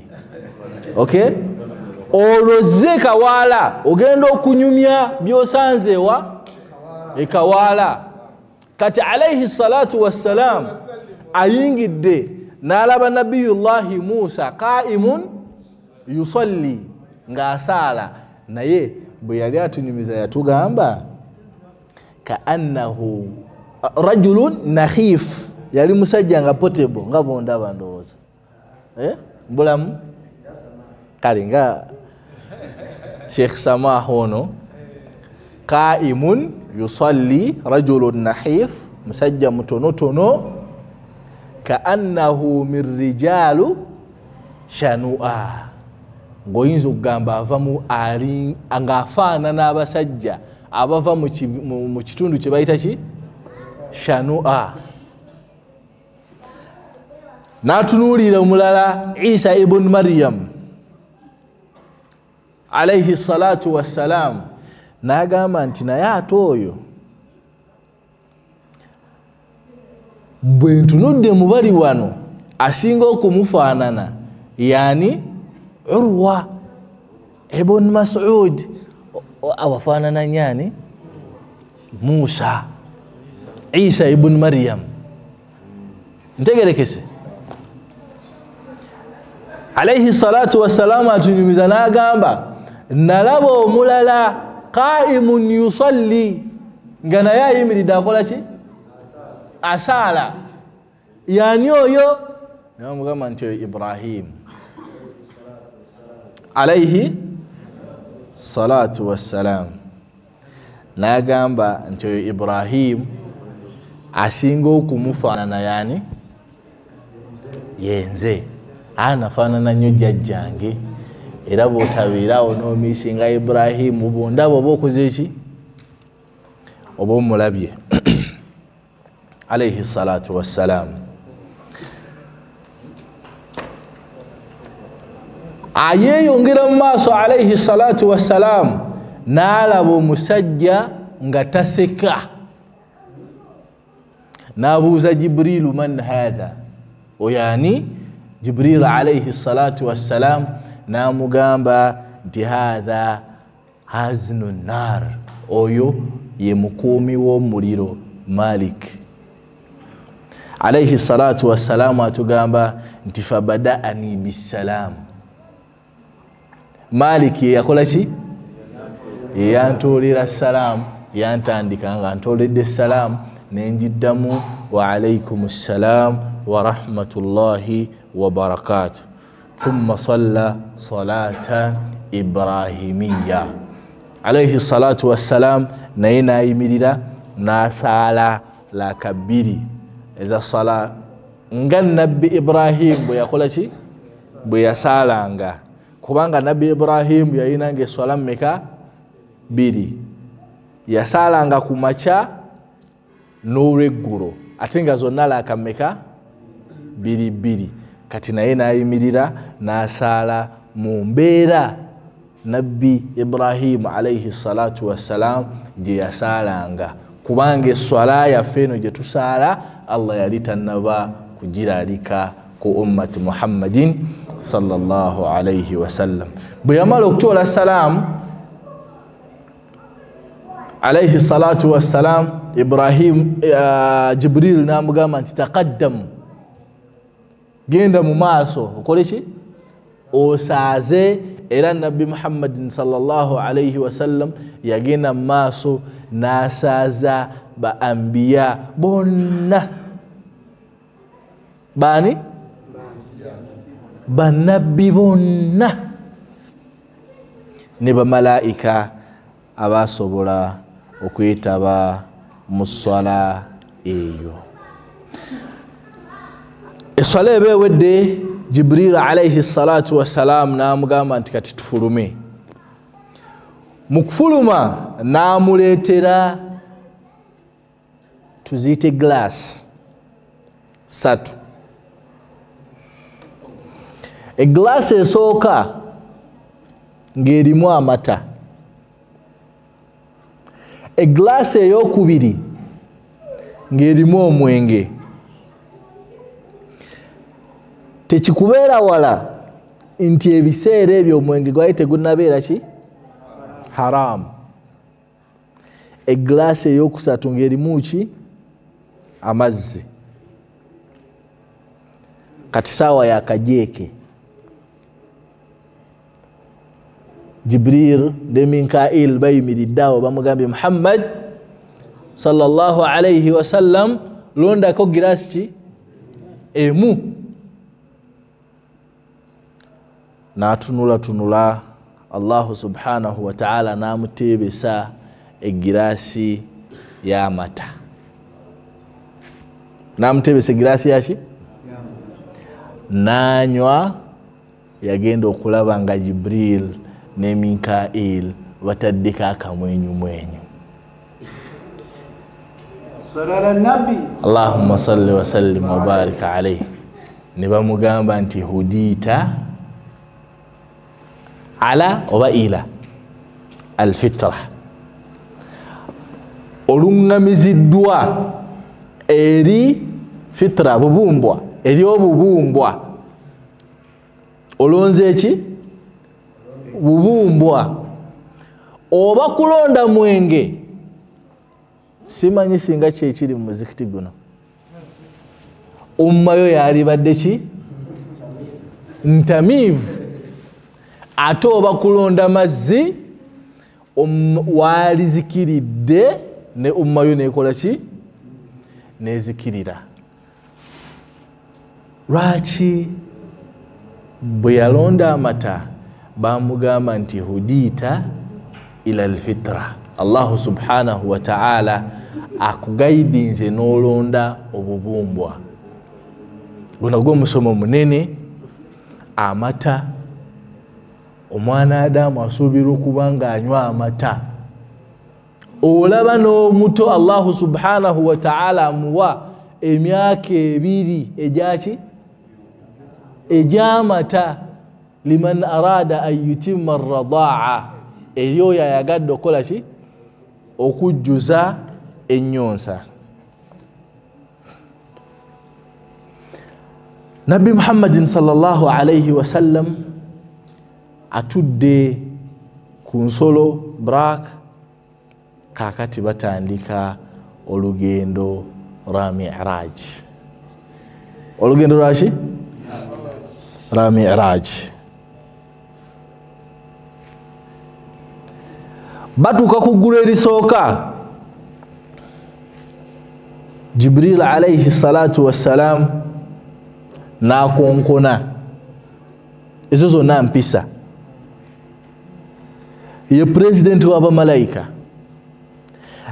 Okay? Olozze Kawaala ogenda okunyumya by'osanze wa? Kawaala. kati alayhi salatu wassalam ayingidde n'alaba nabiyullahi Musa qaimun yusalli ng'asaala naye bwe yali atunyumiza yatugamba kaannahu rajulun nakhif yali musajja nga potable nga bondaba ndowooza mbulamu kale nga Sheikh Samah ono qaimun yusalli rajulun nakhif musajja mutonotono kaannahu min rijalu shanua ngoyinza okugamba avamu ali ng'afaanana abasajja abava mu kitundu kye bayita ki shanua. N'atunuulira omulala Isa ibn Maryam alayhi salatu wassalam n'agamba nti naye ate oyo bwe ntunudde mu bali wano asinga okumufaanana yani Urwa ibn Mas'ud awafaanana nyani Musa Isa ibn Maryam ntegerekese alayhi salatu wassalam atunyumiza n'agamba nalaba omulala qaimun yusalli nga naye ayimiridde akola ki asaala yani oyo namugamba nti oyo Ibrahim alayhi salatu wassalam n'agamba nti oyo Ibrahim asinga okumufaanana yani yenze anafaanana nnyo jjajjange era bw'otabeerawo n'omiisinga Ibrahim bondaba oba okoze eki oba omulabye alayhi salatu wassalam. Ayeeyongera mu maaso alayhi salatu wassalam n'alaba omusajja nga taseka n'abuuza Jibrilu man hadha oyani Jibril alayhi salatu wassalam n'amugamba nti hadha haznu nar oyo ye mukuumi w'omuliro Malik alayhi salatu wassalam atugamba nti fabada'ani bisalam Malik yakola ki yantoolera salam yantandika nga ntoledde salam nenjiddamu wa alaykum assalam wa rahmatullahi wa barakatuh thumma salla salata ibrahimiyya alayhi salatu wassalam naye nayimirira n'asaala lakabiri eza sala nga nabbi Ibrahim bwe yakola ki bwe yasaalanga kubanga nabbi Ibrahim yayinanga eswala mmeka biri yasaalanga ku makya n'olweggulo ate nga zonna laaka mmeka biri biri kati naye nayimirira n'asaala mu mbeera nabbi Ibrahim alayhi salatu wassalam gye yasaalanga kubanga eswala yaffe eno gye tusaala Allah yali tannaba kugiraalika ku ummati Muhammadin sallallahu alayhi wasallam. Bwe yamala okutoola salaamu alayhi salatu wassalam Ibrahim Jibril n'amugamba nti taqaddam genda mu maaso okole ki osaaze era nabbi Muhammadin sallallahu alayhi wasallam yagenda mu maaso n'asaaza ba anbiya bonna bani banabbi bonna ne bamalaika abasobola okwetaba mu swala eyo. Eswala ebewedde Jibril alayhi salatu wassalam n'amugamba nti kati tufulume. Mu kufuluma n'amuleetera tuziyite glass satu. Eglaasi esooka ng'erimu amata, eglaasi ey'okubiri ng'erimu omwenge. Tekikubeera wala nti ebiseera ebyo omwenge gwali tegunnabeera ki haramu. Eglaasi ey'okusatu ng'erimu ki amazzi kati sawa yakajeeke Jibril ne Mikail bayimiriddawo bamugambye Muhammad sallallahu alayhi wa sallam londako girasi ki emu natunula Allah subhanahu wa ta'ala namutebesa egirasi y'amata namutebesa egirasi yaki nanywa yagenda okulaba nga Jibril ne Mikail bataddeko akamwenyumwenyu salala nabi Allahumma salli wa sallim wa barik alayhi ne bamugamba nti hudita ala oba ila alfitra olungamiziddwa eri fitra bubumbwa eri obubumbwa olonze eki bubumbwa oba kulonda mwenge simanyi singa kyekiri mu muzikiti guno ummayo yalibadde ki ntamiivu ate oba kulonda mazzi walizikiridde ne ummayo nekola ki nezikirira lwaki bwe yalonda amata bamugamba nti hudita ila alfitra Allah subhanahu wa ta'ala akugaidinze nolonda obubumbwa gunagwo musomo munene amata omwana Adamu asuubirwa okubanga anywa amata olaba n'omuto Allah subhanahu wa ta'ala amuwa emyaka 2 ejaki ejamata liman arada an yutimma ar-radaa eriyo yayagadde okola ki okujjuza ennyonsa Nabi Muhammadin sallallahu alayhi wa sallam atudde ku nsolo Burak kakati batandika olugendo lwa Mi'raj olugendo lwaki lwa Mi'raj batuuka ku ggulu erisooka Jibril alayhi salatu wassalam nakonkona ezo zonna mpisa ye president w'abamalayika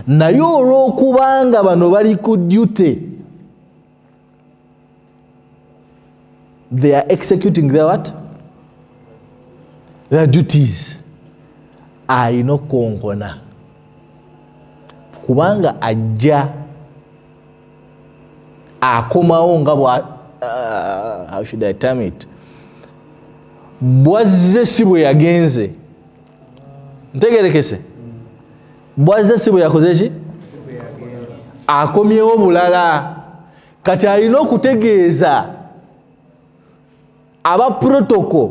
naye olw'okubanga bano bali ku duty they are executing their what their duties ayina konkona kubanga ajja akomawo nga how should I term it bwazze si bwe yagenze ntegerekese bwazze si bwe yakoze ki akomyewo bulala kati alina okutegeeza aba protocol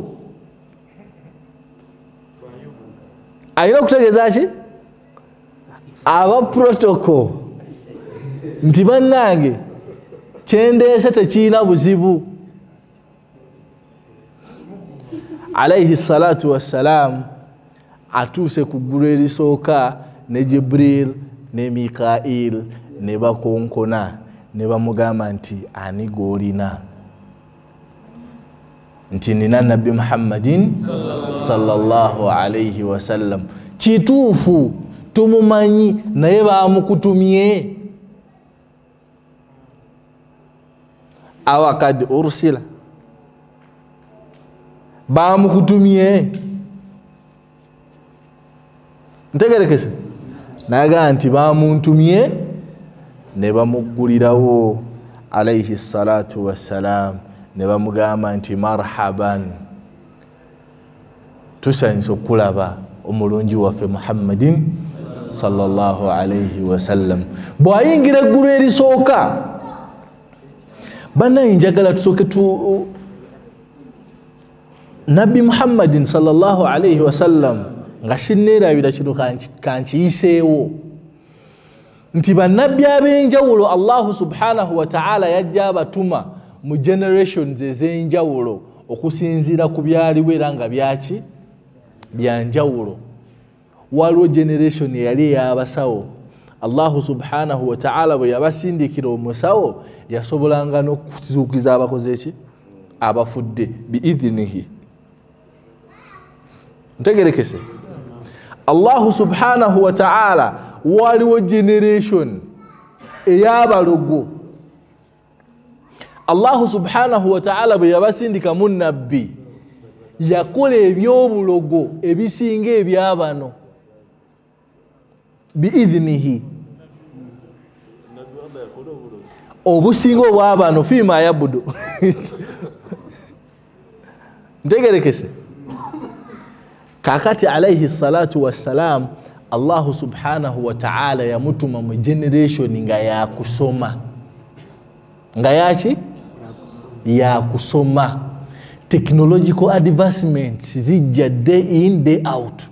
alina okutegeeza ki aba protocol nti bannange kyendeese tekiina buzibu alayhi salatu wassalam atuuse ku ggulu erisooka ne Jibril ne Mikail ne bakonkona ne bamugamba nti ani gw'olina nti nina Nabbi Muhammadin sallallahu alayhi wasallam kituufu tumumanyi naye bamukutumye awakad ursila bamukutumye ntegerekese naga nti bamuntumye ne bamuggulirawo alayhi salatu wassalam ne bamugamba nti marhaban tusanyusa okulaba omulungi waffe Muhammadin sallallahu alayhi wasallam bw'ayingira eggulu erisooka banaye njagala tusooke tu Nabbi Muhammadin sallallahu alayhi wasallam nga sinneerabira kino kankiyiseewo nti bannabbi ab'enjawulo Allahu subhanahu wa ta'ala yajja abatuma mu generations ez'enjawulo okusinziira ku byaliwo era nga byaki byanjawulo. Waliwo generation yali ey'abasawo, Allahu subhanahu wa ta'ala bwe yabasindikira omusawo yasobolanga n'okuzuukiza abakoze eki abafudde biidhinihi. Ntegerekese. Allahu subhanahu wa ta'ala waliwo generation ey'abalogo. Allahu subhanahu wa ta'ala bwe yabasindika mu nabbi yakola ebyobulogo ebisinga ebyabano biidhinihi, obusinga obwabano fima yabudu. Ntegerekese. Kakati alayhi salatu wassalam Allahu subhanahu wa ta'ala yamutuma mu generation nga yakusoma. Nga yaki yakusoma. Technological advancements zijja day in day out.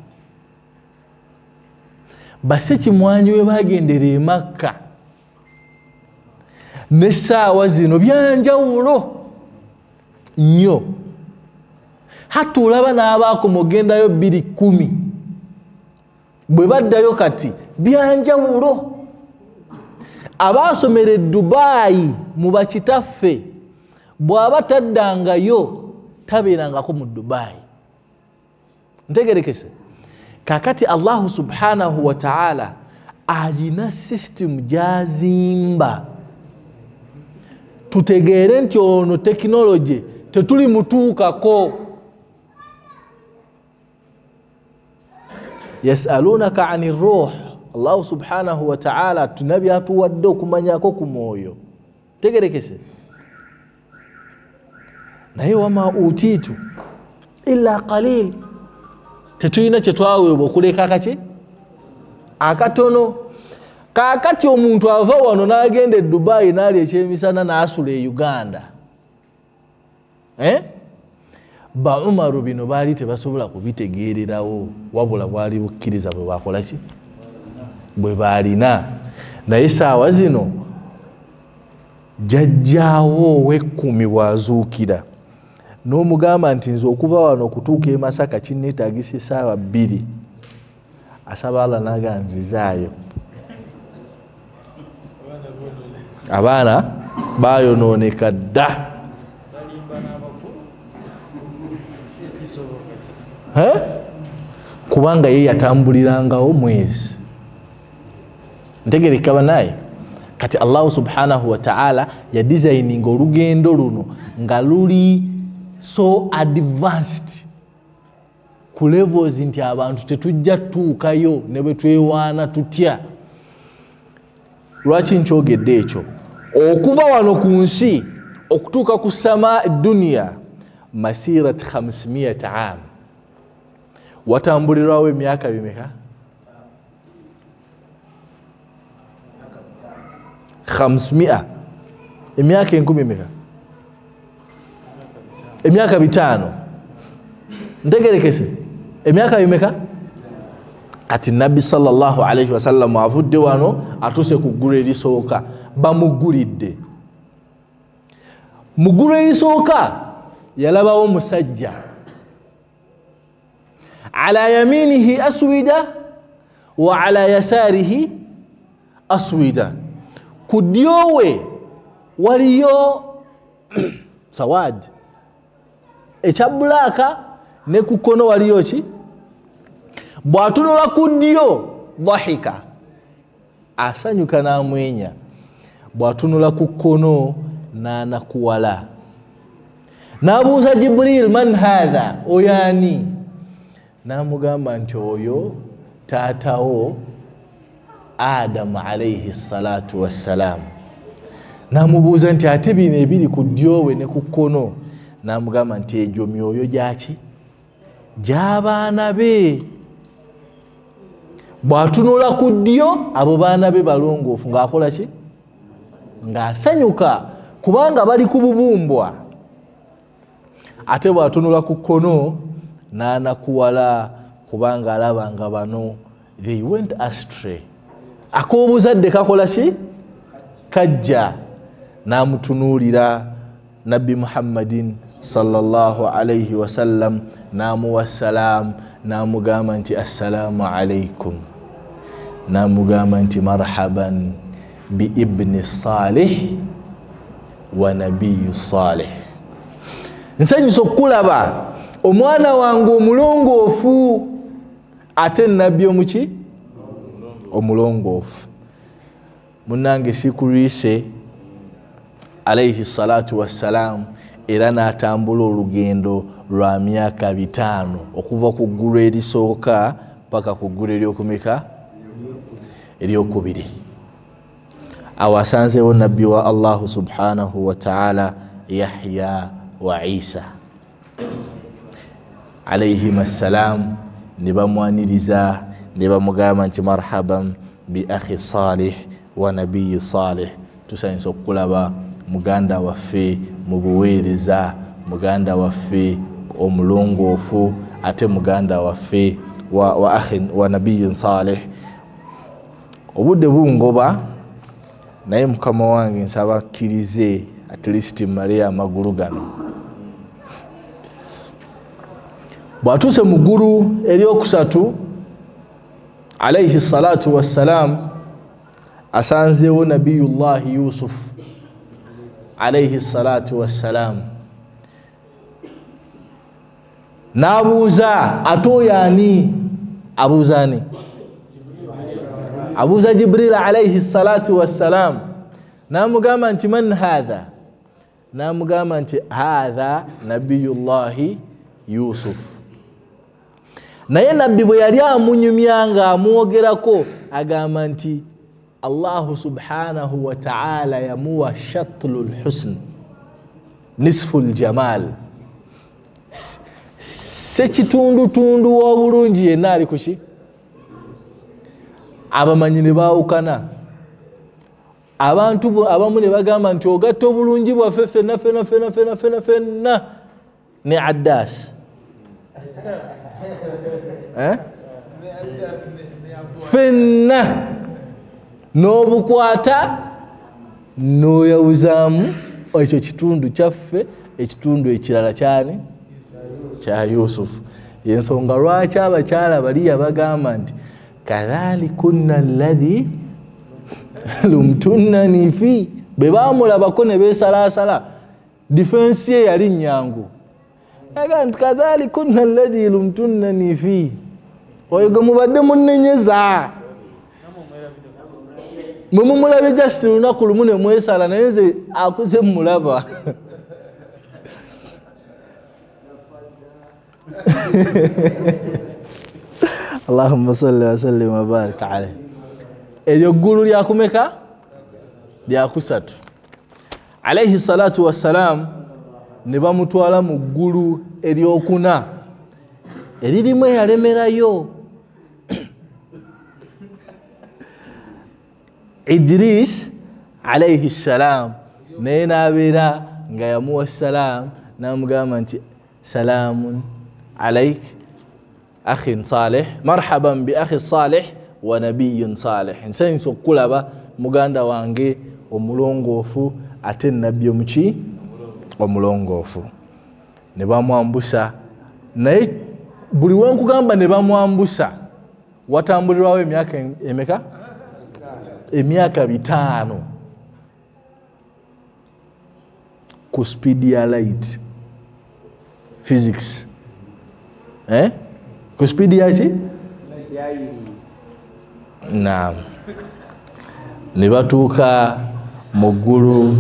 Base kimwanyi we bagendera e Makka n'essaawa zino byanjawulo nnyo. Hati olaba n'abaako mugendayo 2:10 bwe baddayo kati byanjawulo. Abaasomera e Dubai mu bakitaffe bw'aba taddangayo tabeerangako mu Dubai. Ntegerekese. Kakati Allahu subhanahu wa ta'ala alina system gyazimba tutegeere nti ono technology tetuli mutuukako. Yasalunaka ani ruh, Allahu subhanahu wa ta'ala tunabi atuwadde okumanyako ku mwoyo. Tegerekese. Naye wama utitu illa qalil, tetulina kye twaweebwa okuleka akaki akatono. Kakati omuntu ava wano n'agenda e Dubai n'ali ekyemisana n'asula e Uganda. Ba Umaru bino baali tebasobola kubitegeererawo wabula bwali bukkiriza bwe bakola ki bwe baalina. Naye saawa zino jajjaawo ow'ekkumi bwazuukira n'omugamba nti nze okuva wano okutuuka e Masaka kinneetaagisa essaawa 2, asaba Allah n'aganzizaayo. Abaana baayonooneka dda. Kubanga ye yatambulirangawo mwezi. Ntegereka banaye. Kati Allahu subhanahu wa ta'ala ya designing olugendo luno nga luli so advanced ku levels nti abantu tetujja tuukayo ne bwe twewaana tutya. Lwaki nkyogedde ekyo? Okuva wano ku nsi okutuuka ku sama dunia masirat 500 am. Watambulirwawo emyaka bimeka? 500. Emyaka 10 meka? Emyaka 5. Ntegerekese. Emyaka bimeka? Ati Nabbi sallallahu alayhi wa sallam avudde wano atuse ku ggulu erisooka bamugulidde. Mu ggulu erisooka yalabawo musajja ala yaminihi aswida wa ala yasarihi aswida. Ku ddyo we waliyo sawadi ekya bbulaaka ne ku kkono waliyo ki? Bw'atunula ku ddyo dhahika asanyuka n'amwenya, bw'atunula ku kkono n'anakuwala. N'abuuza Jibril, man hadha, oyani? N'amugamba nti oyo taatawo Adamu alayhi salatu wassalam. N'amubuuza nti ate bino ebiri ku ddyo we ne ku kkono? N'amugamba nti egyo myoyo gyaki? Gy'abaana be. Bw'atunula ku ddyo abo baana be balongoofu ng'akola ki? Ng'asanyuka kubanga bali ku bubumbwa. Ate bw'atunula ku kkono n'anakuwala kubanga alaba nga bano they went astray. ak'obuzadde kakola ki kajja namutunuulira nabbi Muhammadin sallallahu alayhi wasallam namuwa salam namugamba nti assalamu alaykum namugamba nti marhaban bi ibni salih wa nabiyyu salih nsanyusa okulaba omwana wange omulongoofu ate nabbi omuki omulongoofu munange sikulwise alayhi salatu wassalam era n'atambula olugendo lwa myaka 5 okuva ku ggulu erisooka paka ku ggulu eryokumeka eryokubiri awasanzeewo nabbi wa Allahu subhanahu wa ta'ala Yahya wa Isa alayhim assalam ne bamwaniriza ne bamugamba nti marhaban bi akhi salih wa nabiyyi salih tusanyisa okulaba muganda waffe mu buweereza muganda waffe omulongoofu ate muganda waffe wa akhi wa nabiyyin salih obudde bungoba naye mukama wange nsaba kkirize at least mmale amagulu gano bw'atuuse mu ggulu eryokusatu alayhi salatu wassalam asanzeewo nabiyullahi Yusuf alayhi salatu wassalam n'abuuza ate oyo ani abuuza ani abuuza Jibril alayhi salatu wassalam namugamba nti man hadha namugamba nti hadha nabiyullahi Yusuf naye nabbi bwe yali amunyumyanga amwogerako agamba nti Allahu subhanahu wa ta'ala yamuwa shatlul husn nisful jamal sekitundutundu w'obulungi yenna ali kuki abamanyi ne baawukana abantu abamu ne bagamba nti ogatta obulungi bwaffe fenna ne Addas fenna n'obukwata n'oyawuzaamu ekyo kitundu kyaffe ekitundu ekirala kyani kya Yusufu yensonga lwaki abakyala bali yabagamba nti kadhalikunna alladhi lumtunnani fi bwe baamulabako ne beesalaasala difensi ye yali nnyangu aga nti kadhalikunna alladhi lumtunnani fi oyo gwe mubadde munnenyeza mwe mumulabye just lunaku lumu ne mwesala naye nze akuze mmulaba Allahumma salli wa sallim wa barik alayhi eryo ggulu lyakumeka lyakusatu alayhi salatu wassalam ne bamutwala mu ggulu eryokuna eririmu eyalemerayo Idris alayhi salam naye n'abeera nga yamuwa salam n'amugamba nti salamun alayk akhin salih marhaban bi akhi salih wa nabiyyin salih nsanyusa okulaba muganda wange omulongoofu ate nabbi omuki omulongoofu ne bamwambusa naye buli wenkugamba ne bamwambusa watambulirwawo emyaka emeka emyaka 5 ku speed ya light physics ku speed ya ki naam ne batuuka mu ggulu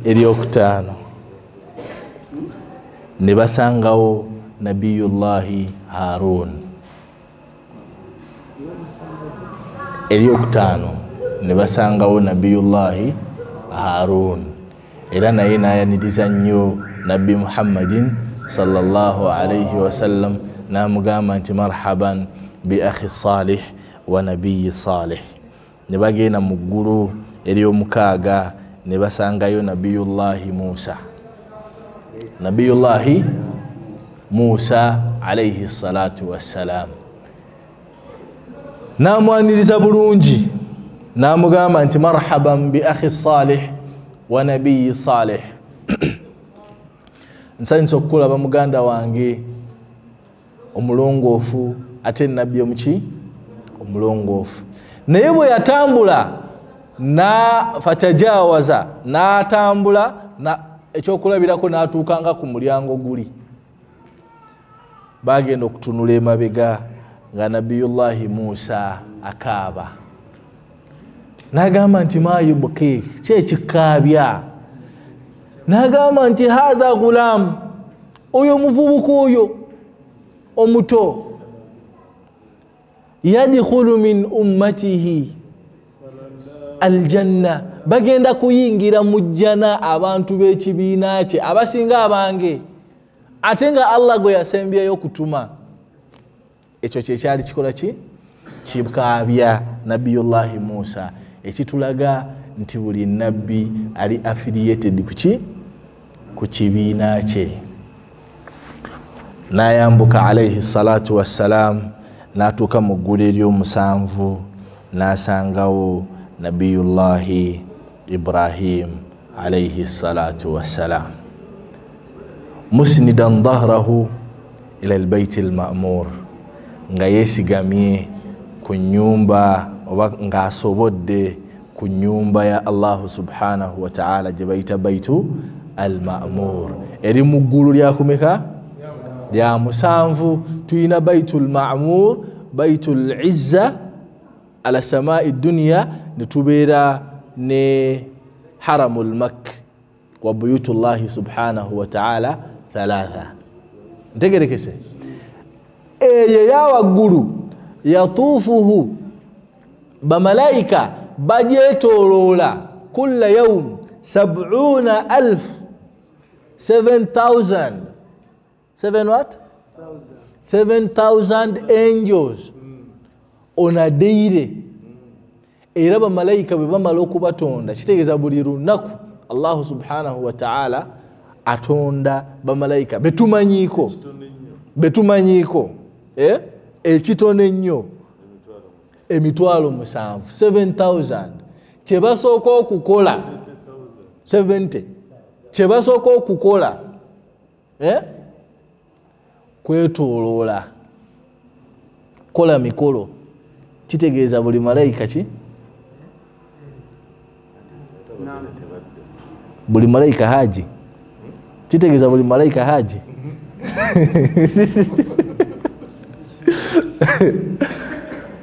eryokutaano ne basangawo nabiyullahi Harun eryokutaano ne basangawo nabiyullahi Harun era naye n'ayaniriza nnyo nabbi Muhammadin sallallahu alayhi wasallam n'amugamba nti marhaban bi akhi salih wa nabiyyi salih ne bagenda mu ggulu ery'omukaaga ne basangayo nabiyullahi Musa alayhi salatu wassalam n'amwaniriza bulungi namugamba nti marhaban bi akhi salih wa nabiyyi salih nsanyusa okukulaba muganda wange omulongoofu ate nabbi omuki omulongoofu naye bwe yatambula na fatajawaza n'atambula na ekyokulabirako n'atuukanga ku mulyango guli bagenda okutunula emabega nga nabiyullahi Musa akaaba n'agamba nti mayubki kyekikaabya n'agamba nti hadha gulam oyo muvubuka oyo omuto yadkhulu min ummatihi aljanna bagenda kuyingira mu jjana abantu b'ekibiina kye abasinga abange ate nga Allah gwe yasembyeyo okutuma ekyo kyekyali kikola ki kikaabya nabiyullahi Musa ekitulaga nti buli nabbi ali affiliated ku kibiina kye n'ayambuka alayhi salatu wassalam n'atuuka mu ggulu ery'omusanvu n'asangawo nabiyullahi Ibrahim alayhi salatu wassalam musnidan dhahrahu ila albayt alma'mur nga yesigamye ku nyumba oba nga asobodde ku nyumba ya Allah subhanahu wa ta'ala gye bayita baytu alma'mur eri mu ggulu lyakumeka lya musanvu tuyina baytul ma'mur baytul izza ala samai dunya nitubeera ne haramul makk wa buyutullahi subhanahu wa ta'ala thalatha ntegerekese eyo yawaggulu yatuufuhu bamalaika bajetoloola kulla yawm 70,000 7,000 7 what 7,000 angels on a daily era bamalayika bwe bamala okubatonda kitegeeza buli lunaku Allah subhanahu wa ta'ala atonda bamalayika betumanyiiko ekitone ennyo emitwalo 7 7,000 kyebasooka okukola 70 kyebasooka okukola kwetooloola kola mikolo kitegeeza buli malayika ki buli malayika haji kitegeeza buli malayika haji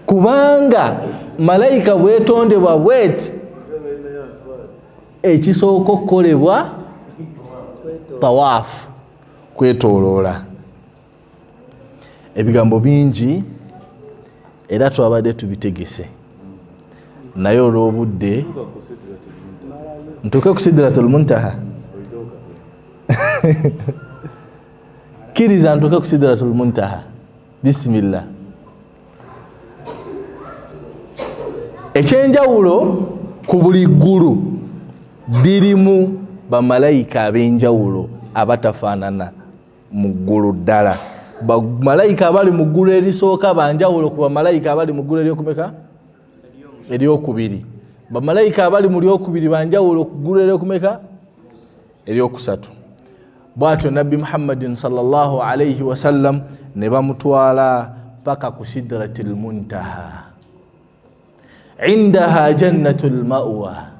kubanga malayika bwetondebwa bweti ekisooka okukolebwa tawaafu kwetooloola ebigambo bingi era twabadde tubitegese naye olw'obudde ntuuke ku sidratul muntaha kiriza ntuuke ku sidratul muntaha bismillah ekyenjawulo ku buli ggulu dirimu bamalayika ab'enjawulo abatafaanana mu ggulu ddala bamalayika abali mu ggulu erisooka banjawulo ku bamalayika abali mu ggulu eryokumeka eryokubiri bamalayika abali mu lyokubiri banjawulo ku ggulu eryokumeka eryokusatu bwatyo nabbi Muhammadin sallallahu alayhi wasallam ne bamutwala paka ku sidratil muntaha indaha jannatul ma'wa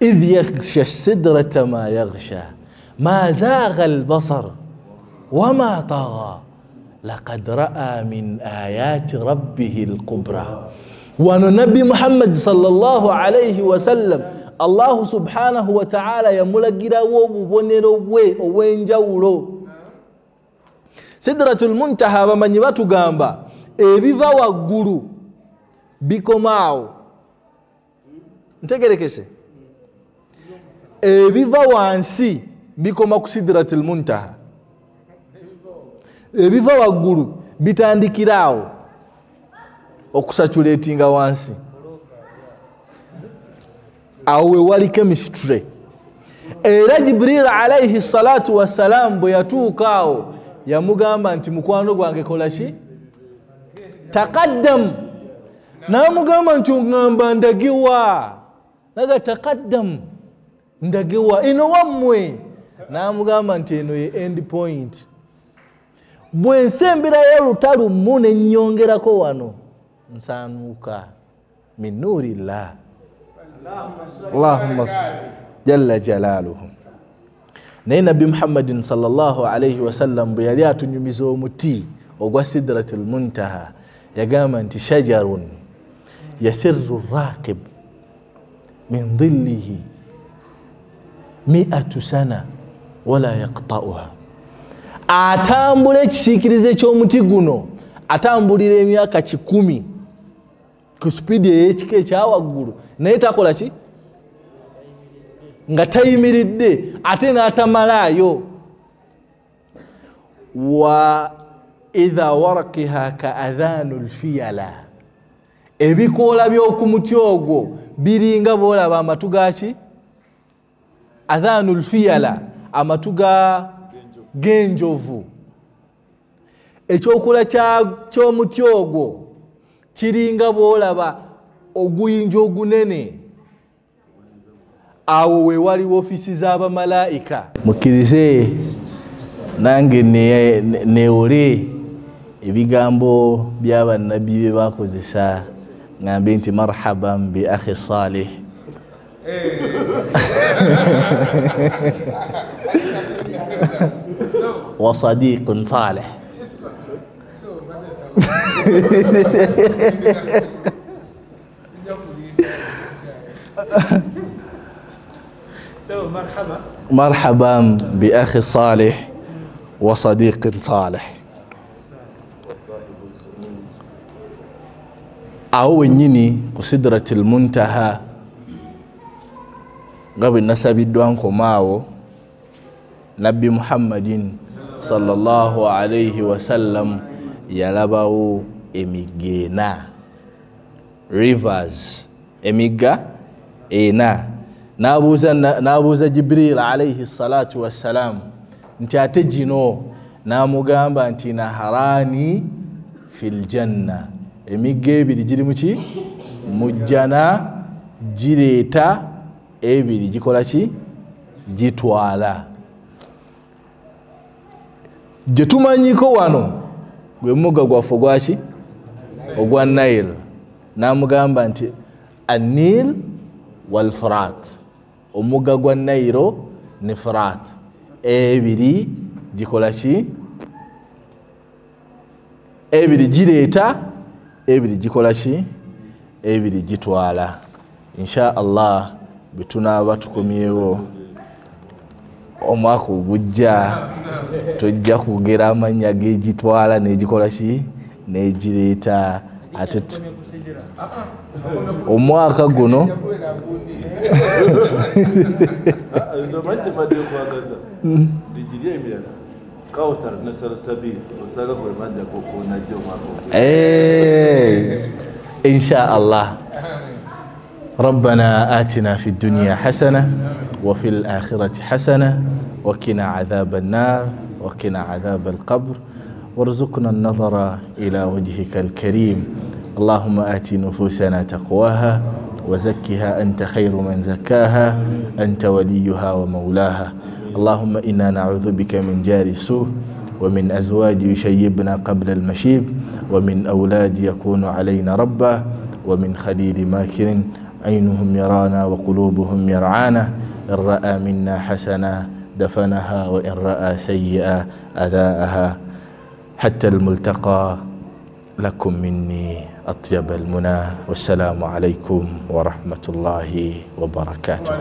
idh yaghsha sidrata ma yaghsha ma zagha al-basar wama tagha laqad ra'a min ayati rabbih al-kubra wano nabbi Muhammad sallallahu alayhi wasallam Allah subhanahu wa ta'ala yamulagirawo obubonero bwe obwenjawulo sidratul muntaha bamanyi batugamba ebiva waggulu bikomaawo ntegerekese ebiva wansi bikoma ku sidratul muntaha ebiva waggulu bitandikiraawo okusatulatinga wansi awo wewali chemistry era Jibril alayhi salatu wassalam bwe yatuukaawo yamugamba nti mukwano gwange kola ki taqaddam namugamba nti ngamba ndagiwa naga taqaddam ndagiwa ino wammwe namugamba nti eno ye end point bwe nsemberayo lutalu mu ne nnyongerako wano nsaanuuka min nuurillah Allahumma jalla jalaaluhu. Naye Nabbi Muhammadin sallallahu alayhi wa sallam bwe yali atunyumiza omuti ogwa sidratul muntaha yagamba nti shajarun yasirru raqib min dhillihi 100 sana wala yaqta'uha. Atambula ekisiikirize ky'omuti guno atambulira emyaka 10 ku speedi ey'ekika ekyawaggulu naye takola ki nga tayimiridde ate n'atamalaayo. Wa idha waraqiha ka adhanul fiyala, ebikoola by'oku muti ogwo biringa boolaba amatu gaki adhanul fiyala, amatu g'enjovu. Ekyokula ky'omuti ogwo kiringa boolaba oguyinja ogunene. Awo we waliwo ofisi z'abamalaika. Mukkirize nange neole ebigambo by'abannabbi bye bakozesa ngambe nti marhaban bi akhi salih wa sadiqun salih. مرحبا بأخي صالح وصديق صالح. أو نيني قصدرة المنتهى قبل نسب الدوان كماو نبي محمد صلى الله عليه وسلم يلباو emigena rivers emiga ena nabuuza Jibril alayhi salatu wassalam nti ate gino namugamba nti naharani fil janna, emiga ebiri giri muki mujjana gireeta ebiri gikola ki gitwala. Gye tumanyiko wano gwe mugga gwaffe gwaki ogwa Nile, namugamba nti an-Nil wal Furat, omugga gwa Nile ne Furat ebiri gikola ki ebiri gireeta ebiri gikola ki ebiri gitwala. Insha Allah bitunaaba tukomyewo omwaka ogujja tojja kugera amannya g'egitwala n'egikola ki n'egireeta. Ate omwaka guno insha Allah. ربنا آتنا في الدنيا حسنة وفي الآخرة حسنة وقنا عذاب النار وقنا عذاب القبر وارزقنا النظر إلى وجهك الكريم. اللهم آت نفوسنا تقواها وزكها أنت خير من زكاها أنت وليها ومولاها. اللهم إنا نعوذ بك من جار السوء ومن أزواج يشيبنا قبل المشيب ومن أولاد يكون علينا ربا ومن خليل ماكر عينهم يرانا وقلوبهم يرعانا. إن رأى منا حسنة دفنها وإن رأى سيئة أذاءها. حتى الملتقى لكم مني أطيب المنى والسلام عليكم ورحمة الله وبركاته.